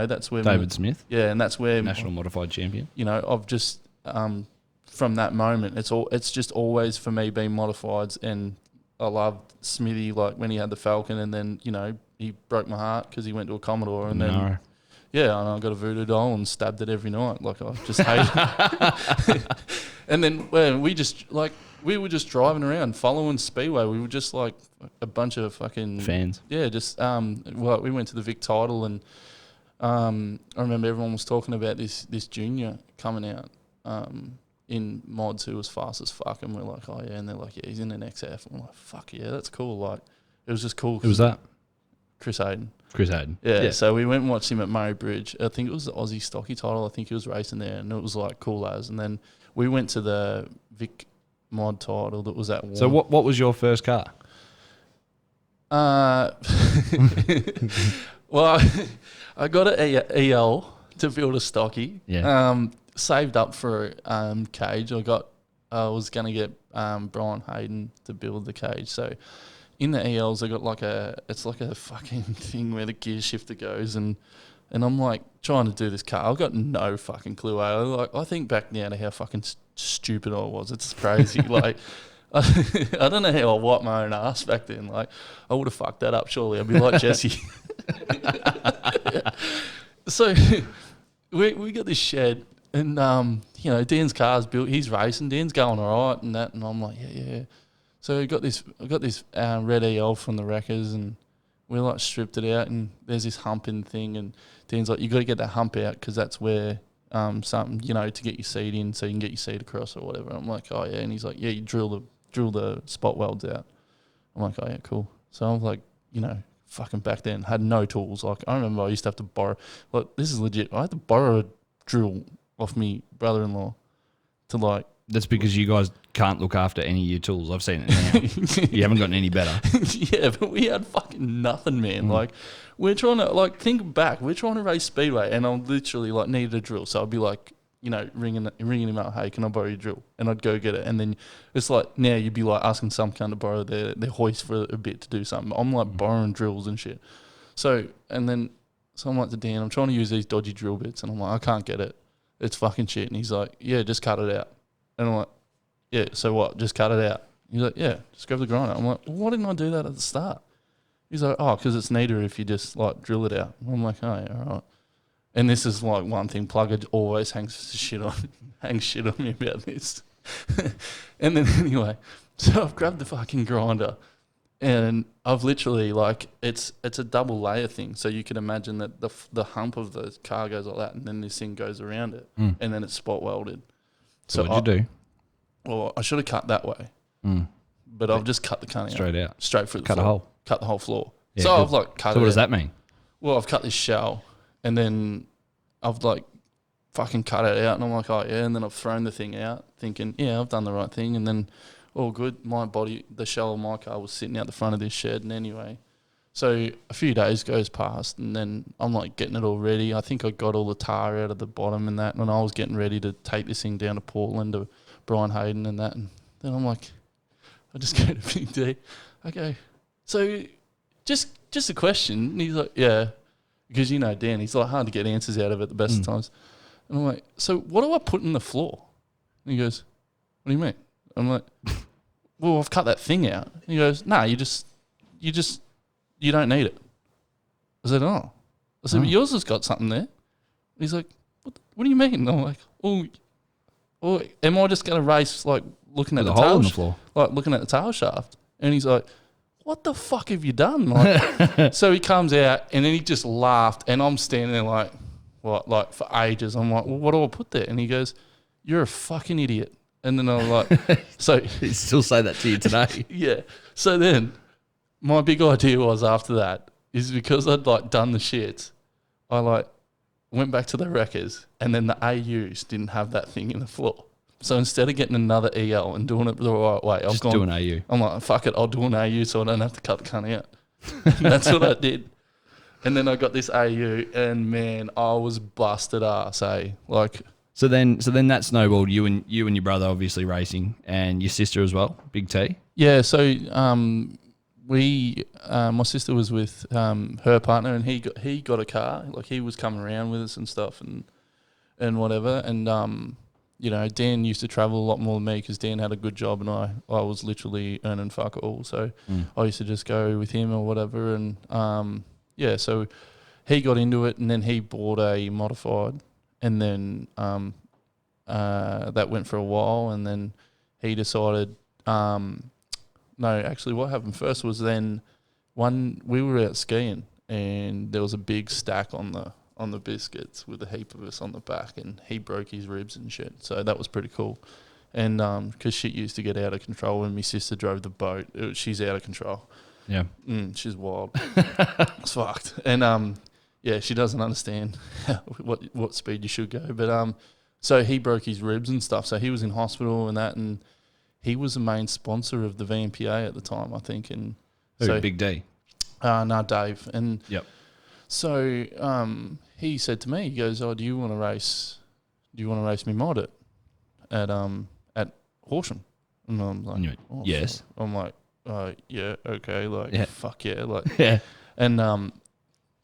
that's where David Smith. Yeah, and that's where national modified champion. I've just from that moment it's just always for me been modifieds, and I loved Smithy like when he had the Falcon, and then he broke my heart because he went to a Commodore, and then and I got a voodoo doll and stabbed it every night. Like I just hated it. And then we were just driving around following Speedway. We were just like a bunch of fucking fans. Yeah, just we went to the Vic title, and I remember everyone was talking about this junior coming out in mods who was fast as fuck, and we're like, oh yeah, and they're like, yeah, he's in an XF. And I'm like, fuck yeah, that's cool. Like it was just cool. Who was that? Chris Hayden. Yeah, so we went and watched him at Murray Bridge. I think it was the Aussie Stocky title. I think he was racing there, and it was like cool as. And then we went to the Vic mod title that was at Warren. So what was your first car? Well, I got an EL to build a stocky. Yeah. Saved up for a cage. I was going to get Brian Hayden to build the cage. So in the ELs, I got it's like a fucking thing where the gear shifter goes, and I'm like trying to do this car. I've got no fucking clue. I think back now to how fucking stupid I was. It's crazy. Like, I don't know how I wiped my own ass back then. Like, I would have fucked that up. Surely I'd be like Jesse. So we got this shed, and Dan's car's built. He's racing. Dan's going all right, and that, and I'm like, yeah. So I got this red EL from the wreckers, and we like stripped it out, and there's this humping thing, and Dan's like, you got to get that hump out because that's where something to get your seat in, so you can get your seat across or whatever. I'm like, oh yeah, and he's like, yeah, you drill the spot welds out. I'm like, oh yeah, cool. So I was like, fucking back then had no tools. Like I remember I used to have to borrow. Like this is legit. I had to borrow a drill off me brother-in-law to like. That's because you guys can't look after any of your tools. I've seen it now. You haven't gotten any better. Yeah, but we had fucking nothing, man. Like, we're trying to, think back. We're trying to race Speedway, and I literally, needed a drill. So I'd be like, ringing him up, hey, can I borrow your drill? And I'd go get it. And then it's like now you'd be like asking some kind to borrow their hoist for a bit to do something. I'm like borrowing drills and shit. So I'm like to Dan, I'm trying to use these dodgy drill bits, and I'm like, I can't get it. It's fucking shit. And he's like, yeah, just cut it out. And I'm like, yeah, so what? Just cut it out. He's like, yeah, just grab the grinder. I'm like, well, why didn't I do that at the start? He's like, oh, because it's neater if you just like drill it out. I'm like, oh, yeah, all right. And this is like one thing, Plugger always hangs shit on me about this. And then anyway, so I've grabbed the fucking grinder, and I've literally like it's a double layer thing. So you can imagine that the hump of the car goes like that, and then this thing goes around it, and then it's spot welded. So what'd you do? Well, I should have cut that way, but I've just cut the cutting straight through the cut floor. a hole, cut the whole floor. Yeah, so good. I've like cut. So it what does out. that mean? Well, I've cut this shell, and then I've like fucking cut it out, and I'm like, oh yeah, and then I've thrown the thing out, thinking, yeah, I've done the right thing, and then all good. My body, the shell of my car was sitting out the front of this shed, and anyway, so a few days goes past, and then I'm like getting it all ready. I think I got all the tar out of the bottom and that, and I was getting ready to take this thing down to Portland to Brian Hayden and that, and then I'm like, I just go to Big D, I go, so just a question, and he's like, yeah. Because Dan, he's like hard to get answers out of at the best of times. And I'm like, so what do I put in the floor? And he goes, what do you mean? I'm like, well, I've cut that thing out. And he goes, no, you don't need it. I said, oh. I said, but yours has got something there. And he's like, what do you mean? And I'm like, oh, am I just going to race like looking at the hole tail in the floor, like looking at the tail shaft? And he's like, what the fuck have you done? Like, so he comes out, and then he just laughed, and I'm standing there like, what, like for ages. I'm like, well, what do I put there? And he goes, you're a fucking idiot. And then I'm like, so he still say that to you today. yeah. So then my big idea was after that is because I'd like done the shits, I like went back to the wreckers, and then the AUs didn't have that thing in the floor. So instead of getting another EL and doing it the right way, Just do an AU. I'm like, fuck it, I'll do an AU so I don't have to cut the cunt out. And that's what I did. And then I got this AU, and man, I was busted ass, like. So then that snowballed. You and your brother obviously racing, and your sister as well, Big T. Yeah. So my sister was with her partner, and he got a car. Like he was coming around with us and stuff, and whatever, and Dan used to travel a lot more than me because Dan had a good job, and I was literally earning fuck all. So I used to just go with him or whatever. And so he got into it, and then he bought a modified, and then that went for a while, and then he decided, actually what happened first was then we were out skiing, and there was a big stack on the biscuits with a heap of us on the back, and he broke his ribs and shit. So that was pretty cool. And because shit used to get out of control when my sister drove the boat, she's out of control. Yeah. She's wild. It's fucked. And she doesn't understand what speed you should go. But so he broke his ribs and stuff. So he was in hospital and that, and he was the main sponsor of the VMPA at the time, I think. And Who, Big D? No, Dave. And yep. So he said to me, he goes, "Oh, do you want to race me mod at Horsham?" And I'm like, yes. Fuck. I'm like, yeah, okay, like, yeah. Fuck yeah, like, yeah. And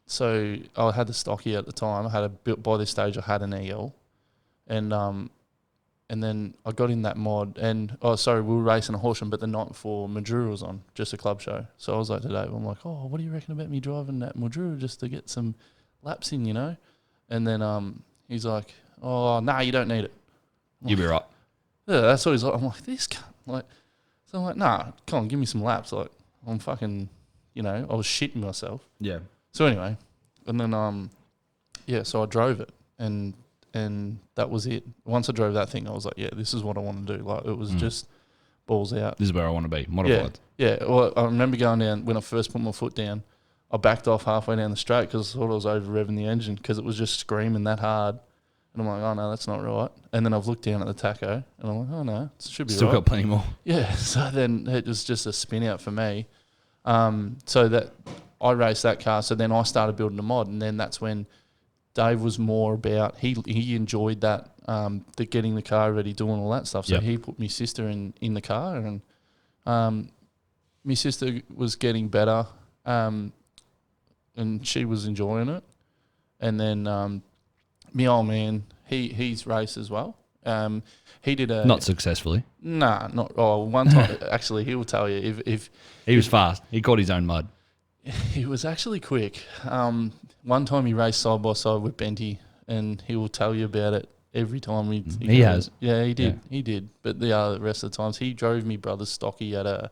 so I had the stocky at the time. I had by this stage I had an EL, and then I got in that mod, and we were racing a Horsham, but the night before Madura was on, just a club show. So I was like to Dave, I'm like, oh, what do you reckon about me driving that Madura just to get some laps in, And then he's like, oh, nah, you don't need it. You'll be right. Yeah, that's what he's like. I'm like, this cunt. Like, so I'm like, nah, come on, give me some laps. Like, I'm fucking, I was shitting myself. Yeah. So anyway, and then so I drove it, and that was it. Once I drove that thing, I was like, yeah, this is what I want to do. Like, it was just balls out. This is where I want to be, modified. Yeah. Well, I remember going down, when I first put my foot down, I backed off halfway down the straight because I thought I was over-revving the engine because it was just screaming that hard. And I'm like, oh, no, that's not right. And then I've looked down at the tacho, and I'm like, oh, no, it should be Still right. got plenty more. Yeah, so then it was just a spin out for me. So that I raced that car, so then I started building a mod, and then that's when Dave was more about he enjoyed that the getting the car ready, doing all that stuff. So he put my sister in the car, and my sister was getting better, and she was enjoying it. And then my old man, he's raced as well. He did not successfully. Nah, not. Oh, one time actually, he will tell you if he was fast. He caught his own mud. He was actually quick. One time he raced side by side with Benty, and he will tell you about it every time he has. Yeah, he did. Yeah. He did. But the rest of the times, he drove me brother's stocky at a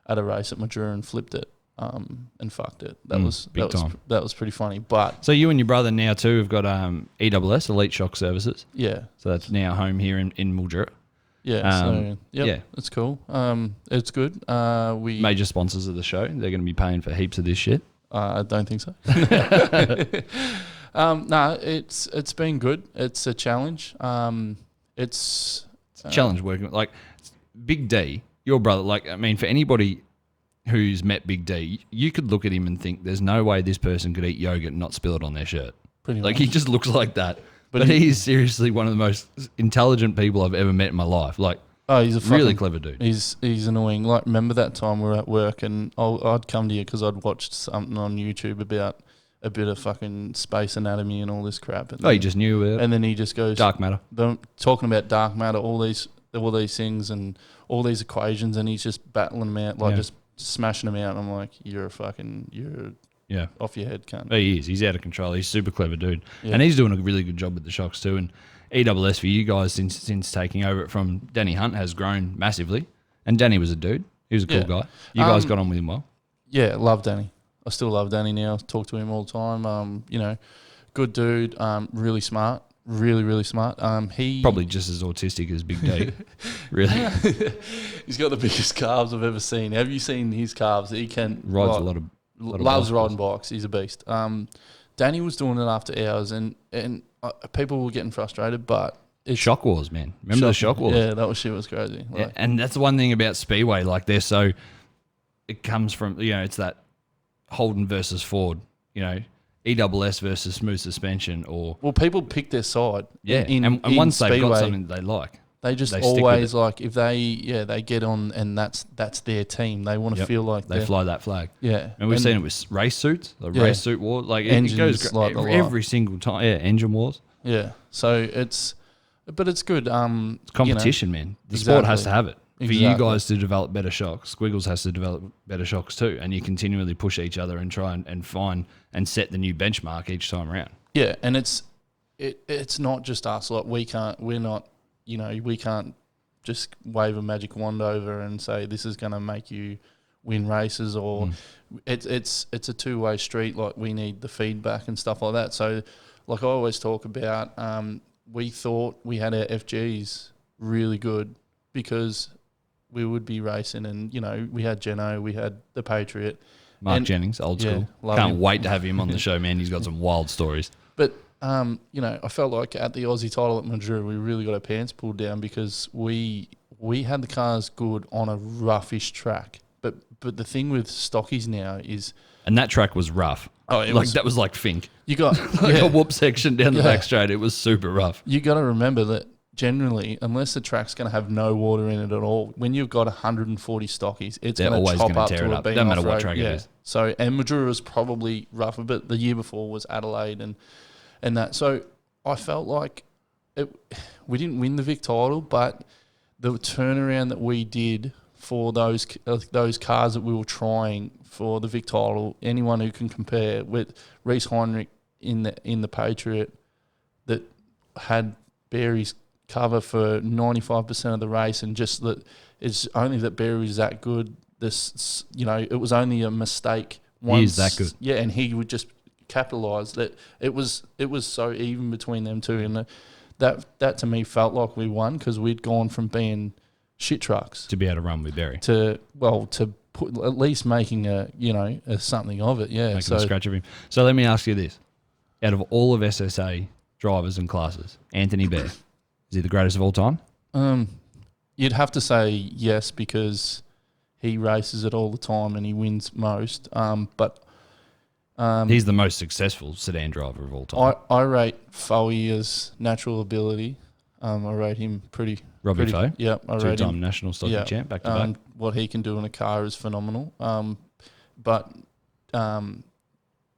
race at Madura and flipped it. And fucked it. That was pretty funny. But so you and your brother now too have got EWS, Elite Shock Services. Yeah. So that's now home here in Mildura. Yeah. It's cool. It's good. We major sponsors of the show. They're going to be paying for heaps of this shit. I don't think so. No, it's been good. It's a challenge. It's a challenge working like Big D, your brother. Like, I mean, for anybody who's met Big D, you could look at him and think there's no way this person could eat yogurt and not spill it on their shirt. Pretty like much. He just looks like that. But he's seriously one of the most intelligent people I've ever met in my life. Like, he's a really clever dude. He's annoying. Like, remember that time we were at work and I'd come to you because I'd watched something on YouTube about a bit of fucking space anatomy and all this crap. And he just knew about it. And then he just goes dark matter. Talking about dark matter, all these things and all these equations, and he's just battling them out, like just smashing them out. And I'm like, you're off your head, cunt. He is. He's out of control. He's a super clever dude. Yeah. And he's doing a really good job with the shocks too. And EWS for you guys since taking over it from Danny Hunt has grown massively. And Danny was a dude. He was a cool guy. You guys got on with him well. Yeah, love Danny. I still love Danny now. Talk to him all the time. Good dude. Really smart. Really, really smart. He probably just as autistic as Big D. Really, he's got the biggest calves I've ever seen. Have you seen his calves? He can rides a lot of loves riding bikes. He's a beast. Danny was doing it after hours, and people were getting frustrated, but it's Shock Wars, man. Remember the Shock Wars? Yeah, that shit was crazy. Like, yeah, and that's the one thing about Speedway. Like, it comes from, it's that Holden versus Ford, EWS versus smooth suspension, or people pick their side. Yeah, and once they've got something they like, they just always like if they get on and that's their team. They want to feel like they fly that flag. Yeah, and we've seen it with race suits, race suit war. Like it goes like every single time. Yeah, engine wars. Yeah, so it's good. It's competition, man. The sport has to have it. For you guys to develop better shocks, Squiggles has to develop better shocks too, and you continually push each other and try and find and set the new benchmark each time around. Yeah, and it's not just us. Like we can't just wave a magic wand over and say this is going to make you win races, or it's a two-way street. Like we need the feedback and stuff like that. So, like I always talk about, we thought we had our FGs really good because we would be racing, and we had Geno, we had the Patriot, Mark Jennings, old school. Can't wait to have him on the show, man. He's got some wild stories. But I felt like at the Aussie title at Madura, we really got our pants pulled down because we had the cars good on a roughish track. But the thing with stockies now is, and that track was rough. Oh, that was like Fink. You got a whoop section down the back straight. It was super rough. You got to remember that. Generally, unless the track's going to have no water in it at all, when you've got 140 stockies, it's going to chop up to a beam. Doesn't matter what track it is. So, and Madura was probably rougher, but the year before was Adelaide and that. So I felt like we didn't win the Vic title, but the turnaround that we did for those cars that we were trying for the Vic title, anyone who can compare with Reese Heinrich in the Patriot that had Barry's cover for 95% of the race, and just that it's only that Barry's that good. This, it was only a mistake once. He's that good. Yeah, and he would just capitalise that. It was so even between them two, and that to me felt like we won because we'd gone from being shit trucks to be able to run with Barry to put at least making a something of it. Yeah, making a scratch of him. So let me ask you this: out of all of SSA drivers and classes, Anthony Bear, is he the greatest of all time? You'd have to say yes because he races it all the time and he wins most. But He's the most successful sedan driver of all time. I rate Foey's natural ability. I rate him pretty. Robbie Foe? Yep, I rate him. Two-time national stocky champ, back to back. What he can do in a car is phenomenal. But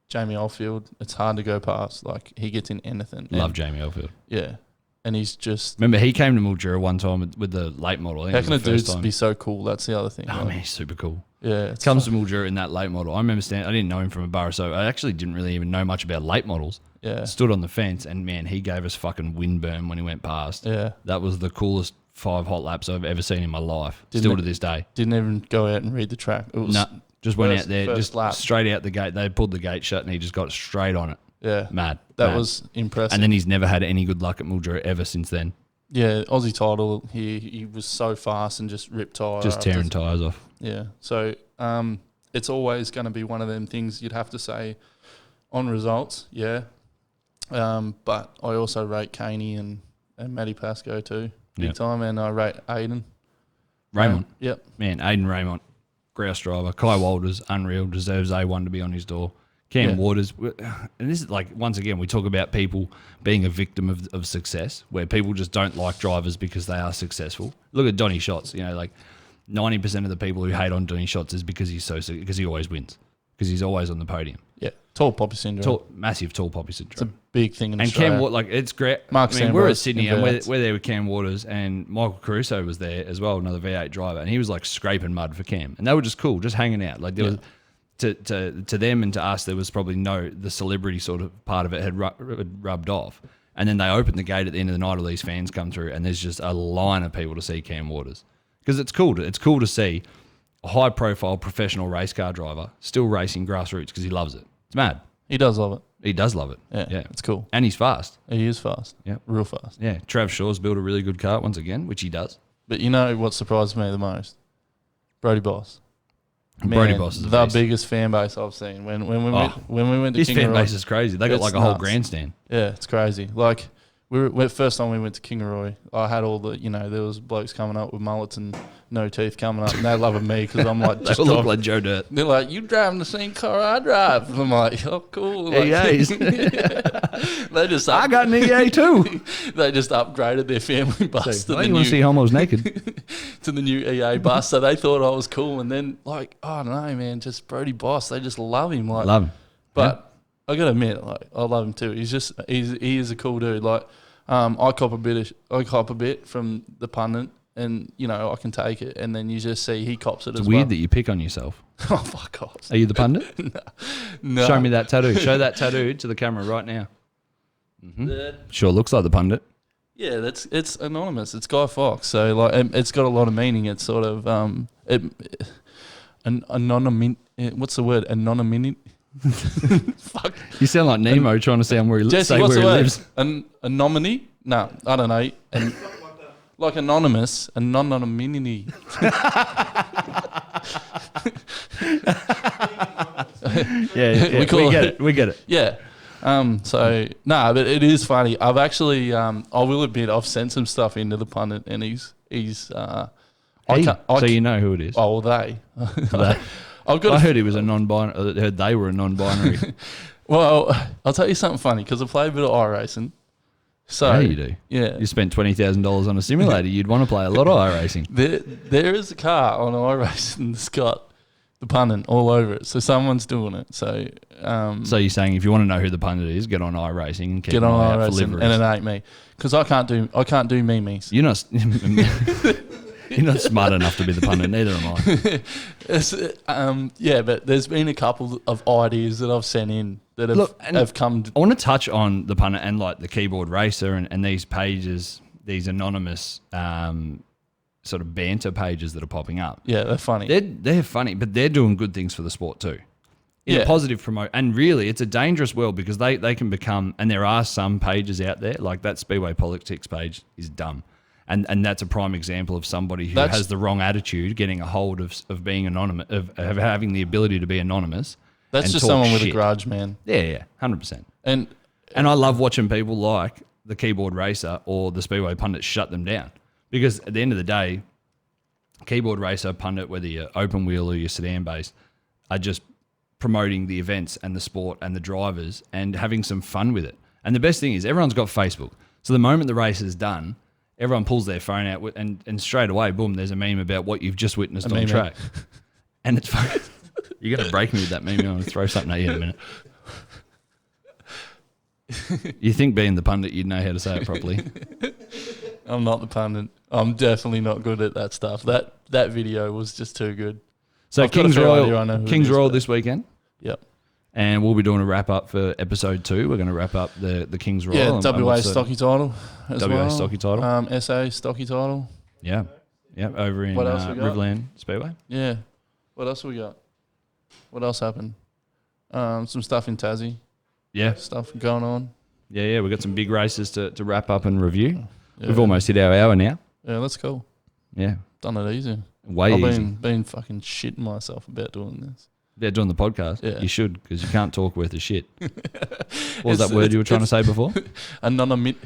Jamie Oldfield, it's hard to go past. Like, he gets in anything. Love Jamie Oldfield. Yeah. And he's just... Remember, he came to Mildura one time with the late model. How can a dude be so cool? That's the other thing. Oh, man, he's super cool. Yeah. Comes to Mildura in that late model. I remember I didn't know him from a bar, so I actually didn't really even know much about late models. Yeah. Stood on the fence, and, man, he gave us fucking windburn when he went past. Yeah. That was the coolest 5 hot laps I've ever seen in my life. Still to this day. Didn't even go out and read the track. It was just went out there, just lap. straight out the gate. They pulled the gate shut, and he just got straight on it. Yeah. Mad. That was impressive. And then he's never had any good luck at Mildura ever since then. Yeah, Aussie title, he was so fast and just ripped tyres. Just tearing tyres off. Yeah. So it's always going to be one of them things you'd have to say on results, yeah. But I also rate Caney and Matty Pascoe too, big time. And I rate Aiden. Raymond. Yep. Man, Aiden Raymond, grouse driver. Kai Walters, unreal, deserves A1 to be on his door. Cam Waters, and this is like, once again, we talk about people being a victim of success, where people just don't like drivers because they are successful. Look at Donny Schatz, like 90% of the people who hate on Donny Schatz is because because he always wins, because he's always on the podium. Yeah, tall poppy syndrome. Massive tall poppy syndrome. It's a big thing in and Australia. Cam, it's great. We're at Sydney and we're there with Cam Waters, and Michael Caruso was there as well, another V8 driver, and he was like scraping mud for Cam, and they were just cool, just hanging out. Like there was. To them and to us, there was probably the celebrity sort of part of it had rubbed off. And then they opened the gate at the end of the night, all these fans come through, and there's just a line of people to see Cam Waters. Because it's cool to see a high-profile professional race car driver still racing grassroots because he loves it. It's mad. He does love it. He does love it. Yeah, it's cool. And he's fast. He is fast. Yeah, real fast. Yeah, Trav Shaw's built a really good car once again, which he does. But you know what surprised me the most? Brody Boss. Brody Boss is the biggest fan base I've seen. When we went to this Kingaroy, fan base is crazy. They got like a whole grandstand. Yeah, it's crazy. Like first time we went to Kingaroy, I had all the there was blokes coming up with mullets and no teeth coming up, and they loving me because I'm like they look like Joe Dirt. They're like, you driving the same car I drive. And I'm like, oh cool. Like, EAs. They just I got an EA too. They just upgraded their family bus to you want to see homos naked to the new EA bus, so they thought I was cool. And then like, oh no, man, just Brody Boss. They just love him. Like, love him. But I gotta admit, like, I love him too. He is a cool dude. Like, I cop a bit from the pundit, and I can take it. And then you just see he cops it as well. It's weird that you pick on yourself. Oh fuck off! Are you the pundit? No. Show me that tattoo. Show that tattoo to the camera right now. Mm-hmm. Sure looks like the pundit. Yeah, it's anonymous. It's Guy Fawkes. So like, it's got a lot of meaning. It's sort of what's the word? Anonymity. Fuck. You sound like Nemo trying to sound where he, Jesse, say where he lives. A nominee? No, I don't know. And like anonymous, anonymity. Yeah, we get it. Yeah. But it is funny. I've actually, I will admit, I've sent some stuff into the pundit, and he's. So you know who it is. Oh, well, they. I heard he was a non-binary. I heard they were a non-binary. Well, I'll tell you something funny because I play a bit of iRacing. So yeah, you do. Yeah, you spent $20,000 on a simulator. You'd want to play a lot of iRacing. There is a car on iRacing that's got the pundit all over it. So someone's doing it. So so you're saying if you want to know who the pundit is, get on iRacing and keep an eye out for liveries. And it ain't me because I can't do memes. You're not. You're not smart enough to be the pundit, neither am I. But there's been a couple of ideas that I've sent in that have come. I want to touch on the pundit and like the keyboard racer and these pages, these anonymous sort of banter pages that are popping up. Yeah, they're funny. They're funny, but they're doing good things for the sport too. In a positive promote. And really, it's a dangerous world because they can become, and there are some pages out there, like that Speedway Politics page is dumb. And that's a prime example of somebody who has the wrong attitude, getting a hold of being anonymous, of having the ability to be anonymous. That's just someone with a grudge, man. Yeah, 100%. And I love watching people like the keyboard racer or the Speedway pundit shut them down because at the end of the day, keyboard racer, pundit, whether you're open wheel or you're sedan based, are just promoting the events and the sport and the drivers and having some fun with it. And the best thing is everyone's got Facebook. So the moment the race is done, everyone pulls their phone out and straight away, boom, there's a meme about what you've just witnessed on track. And it's fun. You're going to break me with that meme. I'm going to throw something at you in a minute. You think being the pundit, you'd know how to say it properly. I'm not the pundit. I'm definitely not good at that stuff. That video was just too good. So Kings Royal this weekend. Yep. And we'll be doing a wrap up for episode 2. We're going to wrap up the Kings Royal. Yeah, WA stocky title as WA well. stocky title. SA stocky title. Yeah. Yeah, over in Riverland Speedway. Yeah. What else we got? What else happened? Some stuff in Tassie. Yeah. Stuff going on. Yeah. We've got some big races to wrap up and review. Yeah. We've almost hit our hour now. Yeah, that's cool. Yeah. Done it easy. Way easy. I've been fucking shitting myself about doing this. Yeah, doing the podcast. Yeah. You should, because you can't talk worth of shit. What was that word you were trying to say before? Anonymity.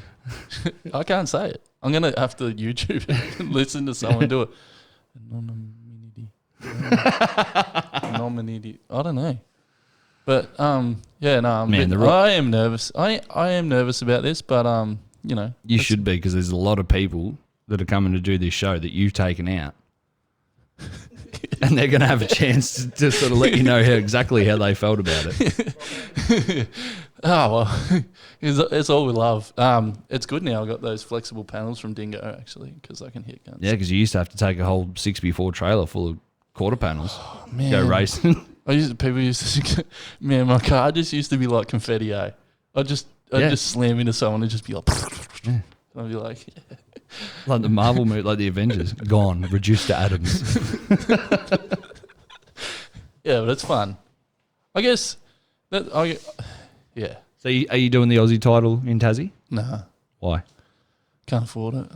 I can't say it. I'm going to have to YouTube it and listen to someone do it. Anonymity. Anonymity. I don't know. But, yeah, no, I am nervous. I am nervous about this, but, you know. You should be, because there's a lot of people that are coming to do this show that you've taken out. And they're going to have a chance to sort of let you know exactly how they felt about it. Well, it's all we love. It's good now. I've got those flexible panels from Dingo, actually, because I can hit guns. Yeah, because you used to have to take a whole 6x4 trailer full of quarter panels. Oh, man. Go racing. People used to, man, my car just used to be like confetti, eh? I'd just slam into someone and just be like, yeah. I'd be like, yeah. Like the Marvel movie, like the Avengers, gone, reduced to atoms. Yeah, but it's fun. I guess yeah. So are you doing the Aussie title in Tassie? Nah. Why? Can't afford it.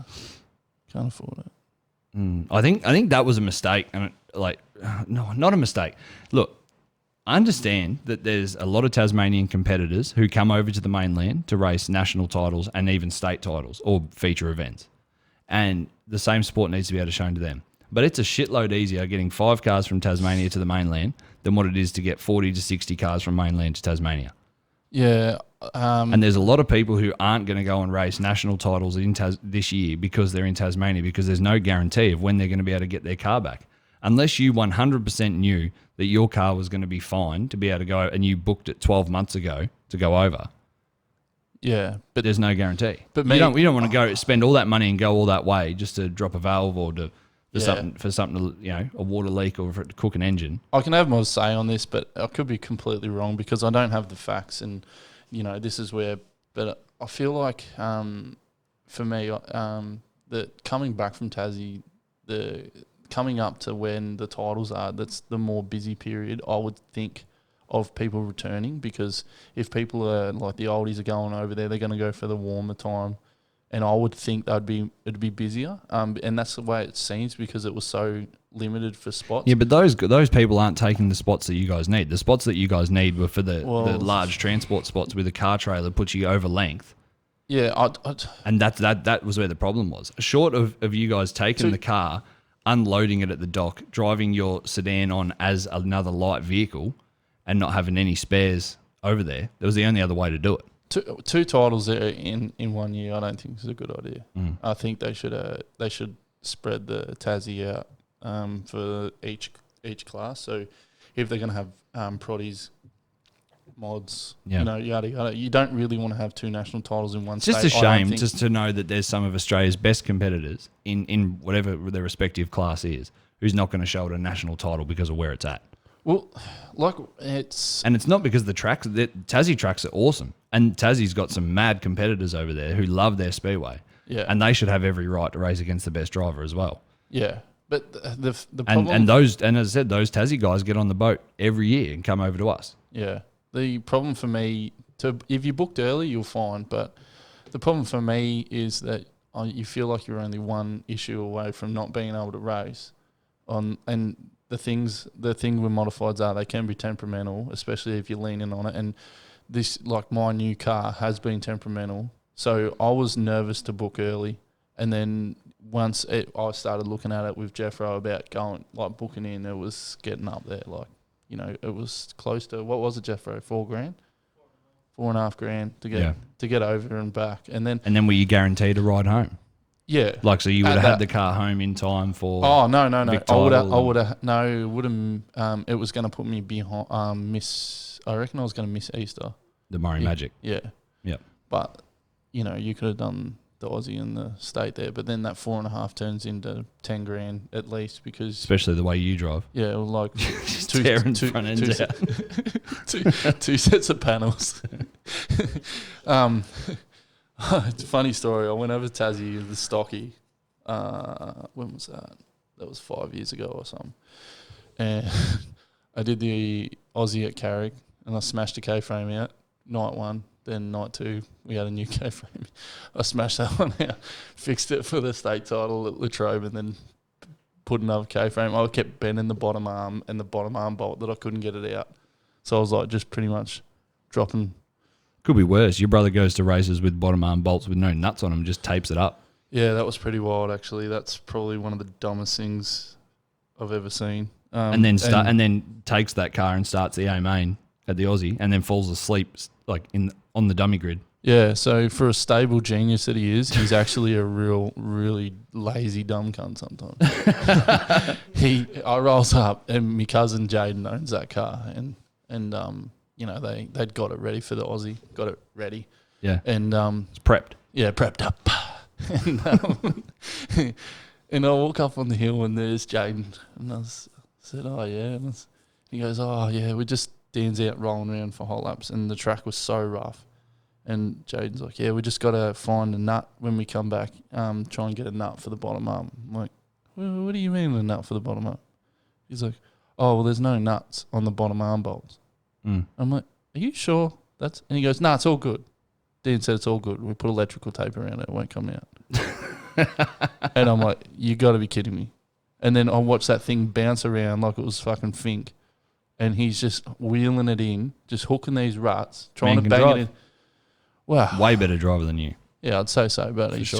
I think that was a mistake, and no, not a mistake. Look, I understand that there's a lot of Tasmanian competitors who come over to the mainland to race national titles and even state titles or feature events. And the same sport needs to be able to shown to them. But it's a shitload easier getting 5 cars from Tasmania to the mainland than what it is to get 40 to 60 cars from mainland to Tasmania. Yeah. And there's a lot of people who aren't going to go and race national titles in this year because they're in Tasmania, because there's no guarantee of when they're going to be able to get their car back. Unless you 100% knew that your car was going to be fine to be able to go, and you booked it 12 months ago to go over. Yeah, but there's no guarantee. But you don't want to go spend all that money and go all that way just to drop a valve or something to, a water leak or for it to cook an engine. I can have more say on this, but I could be completely wrong because I don't have the facts, and this is where. But I feel like for me, that coming back from Tassie, coming up to when the titles are, that's the more busy period, I would think, of people returning, because if people are like the oldies are going over there, they're going to go for the warmer time, and I would think it'd be busier. And that's the way it seems because it was so limited for spots. Yeah, but those people aren't taking the spots that you guys need. The spots that you guys need were for the large transport spots with a car trailer puts you over length. Yeah, and that was where the problem was. Short of you guys taking the car, unloading it at the dock, driving your sedan on as another light vehicle, and not having any spares over there, that was the only other way to do it. Two titles there in 1 year, I don't think is a good idea. I think they should spread the Tassie out for each class. So if they're going to have proddies, mods, yada yada, you don't really want to have 2 national titles in one state. Just a shame just to know that there's some of Australia's best competitors in whatever their respective class is who's not going to show it a national title because of where it's at. Well, it's not because the tracks. The Tassie tracks are awesome, and Tassie's got some mad competitors over there who love their speedway. Yeah, and they should have every right to race against the best driver as well. Yeah, but the problem and as I said, those Tassie guys get on the boat every year and come over to us. Yeah, the problem for me if you booked early, you'll find, but the problem for me is that you feel like you're only one issue away from not being able to race and. The thing with modifieds are they can be temperamental, especially if you're leaning on it. And this, like my new car, has been temperamental. So I was nervous to book early, and then once I started looking at it with Jeffro about booking in, it was getting up there. you know, it was close to, what was it, Jeffro? $4,000, $4,500 to get over and back, and then were you guaranteed a ride home? Yeah, like so you would have had the car home in time for. Oh no! Vic I would title have no. It would have. It was going to put me behind. I reckon I was going to miss Easter. The Murray Magic. Yeah. Yeah. But you know, you could have done the Aussie and the state there, but then that 4.5 turns into $10,000 at least, because especially the way you drive. Yeah, like tearing front ends out. two sets of panels. It's a funny story. I went over to Tassie with the Stocky. When was that? That was 5 years ago or something. And I did the Aussie at Carrick, and I smashed the K-frame out. Night 1, then night 2, we had a new K-frame. I smashed that one out, fixed it for the state title at Latrobe, and then put another K-frame. I kept bending the bottom arm and the bottom arm bolt that I couldn't get it out. So I was like just pretty much dropping. Could be worse. Your brother goes to races with bottom arm bolts with no nuts on them, just tapes it up. Yeah, that was pretty wild, actually. That's probably one of the dumbest things I've ever seen. And then takes that car and starts the A main at the Aussie, and then falls asleep like on the dummy grid. Yeah, so for a stable genius that he is, he's actually a really lazy dumb cunt sometimes. I rolls up, and my cousin Jaden owns that car, and you know, they'd got it ready for the Aussie, got it ready. Yeah. And it's prepped. Yeah, prepped up. And I walk up on the hill, and there's Jaden, and I said, "Oh yeah," and he goes, "Oh yeah, we just Dan's out rolling around for whole laps, and the track was so rough." And Jaden's like, "Yeah, we just got to find a nut when we come back, try and get a nut for the bottom arm." I'm like, well, "What do you mean a nut for the bottom arm?" He's like, "Oh, well, there's no nuts on the bottom arm bolts." I'm like, "Are you sure?" And he goes, "Nah, it's all good." Dan said it's all good. We put electrical tape around it. It won't come out. And I'm like, "You got to be kidding me." And then I watched that thing bounce around like it was fucking Fink. And he's just wheeling it in, just hooking these ruts, trying to bang it in. Wow. Way better driver than you. Yeah, I'd say so. But it's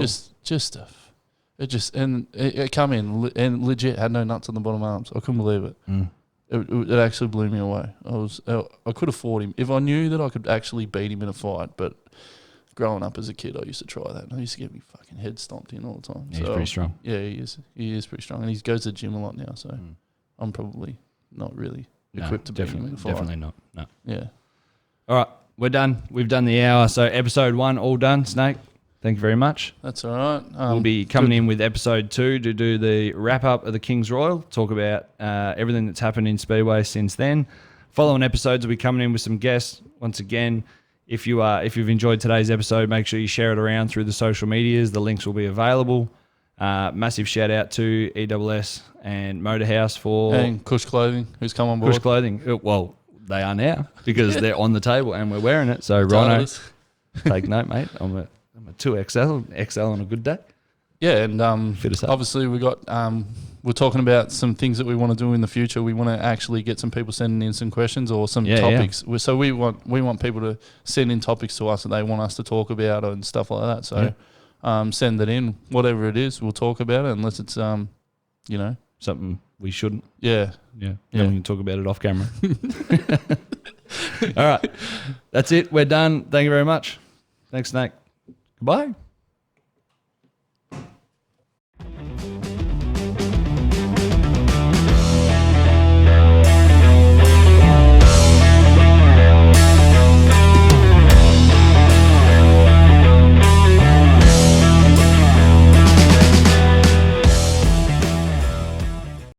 it come in and legit had no nuts on the bottom arms. I couldn't believe it. It actually blew me away. I could have fought him if I knew that I could actually beat him in a fight. But growing up as a kid, I used to try that. And I used to get me fucking head stomped in all the time. Yeah, he's pretty strong. Yeah, he is. He is pretty strong, and he goes to the gym a lot now. So I'm probably not really equipped to beat him in a fight. Definitely not. No. Yeah. All right, we're done. We've done the hour. So episode 1 all done. Snake, thank you very much. That's all right. We'll be coming in with episode 2 to do the wrap up of the King's Royal. Talk about everything that's happened in Speedway since then. Following episodes will be coming in with some guests. Once again, if you've enjoyed today's episode, make sure you share it around through the social medias. The links will be available. Massive shout out to EWS and Motorhouse and Cush Clothing, who's come on board. Cush Clothing. Well, they are now because they're on the table and we're wearing it. So Rhino, take note, mate. I'm a 2XL, XL on a good day. Yeah, and obviously we got we're talking about some things that we want to do in the future. We want to actually get some people sending in some questions or some topics. Yeah. So we want people to send in topics to us that they want us to talk about and stuff like that. So send that in, whatever it is, we'll talk about it unless it's something we shouldn't. Yeah. Then we can talk about it off camera. All right, that's it. We're done. Thank you very much. Thanks, Snake. Goodbye.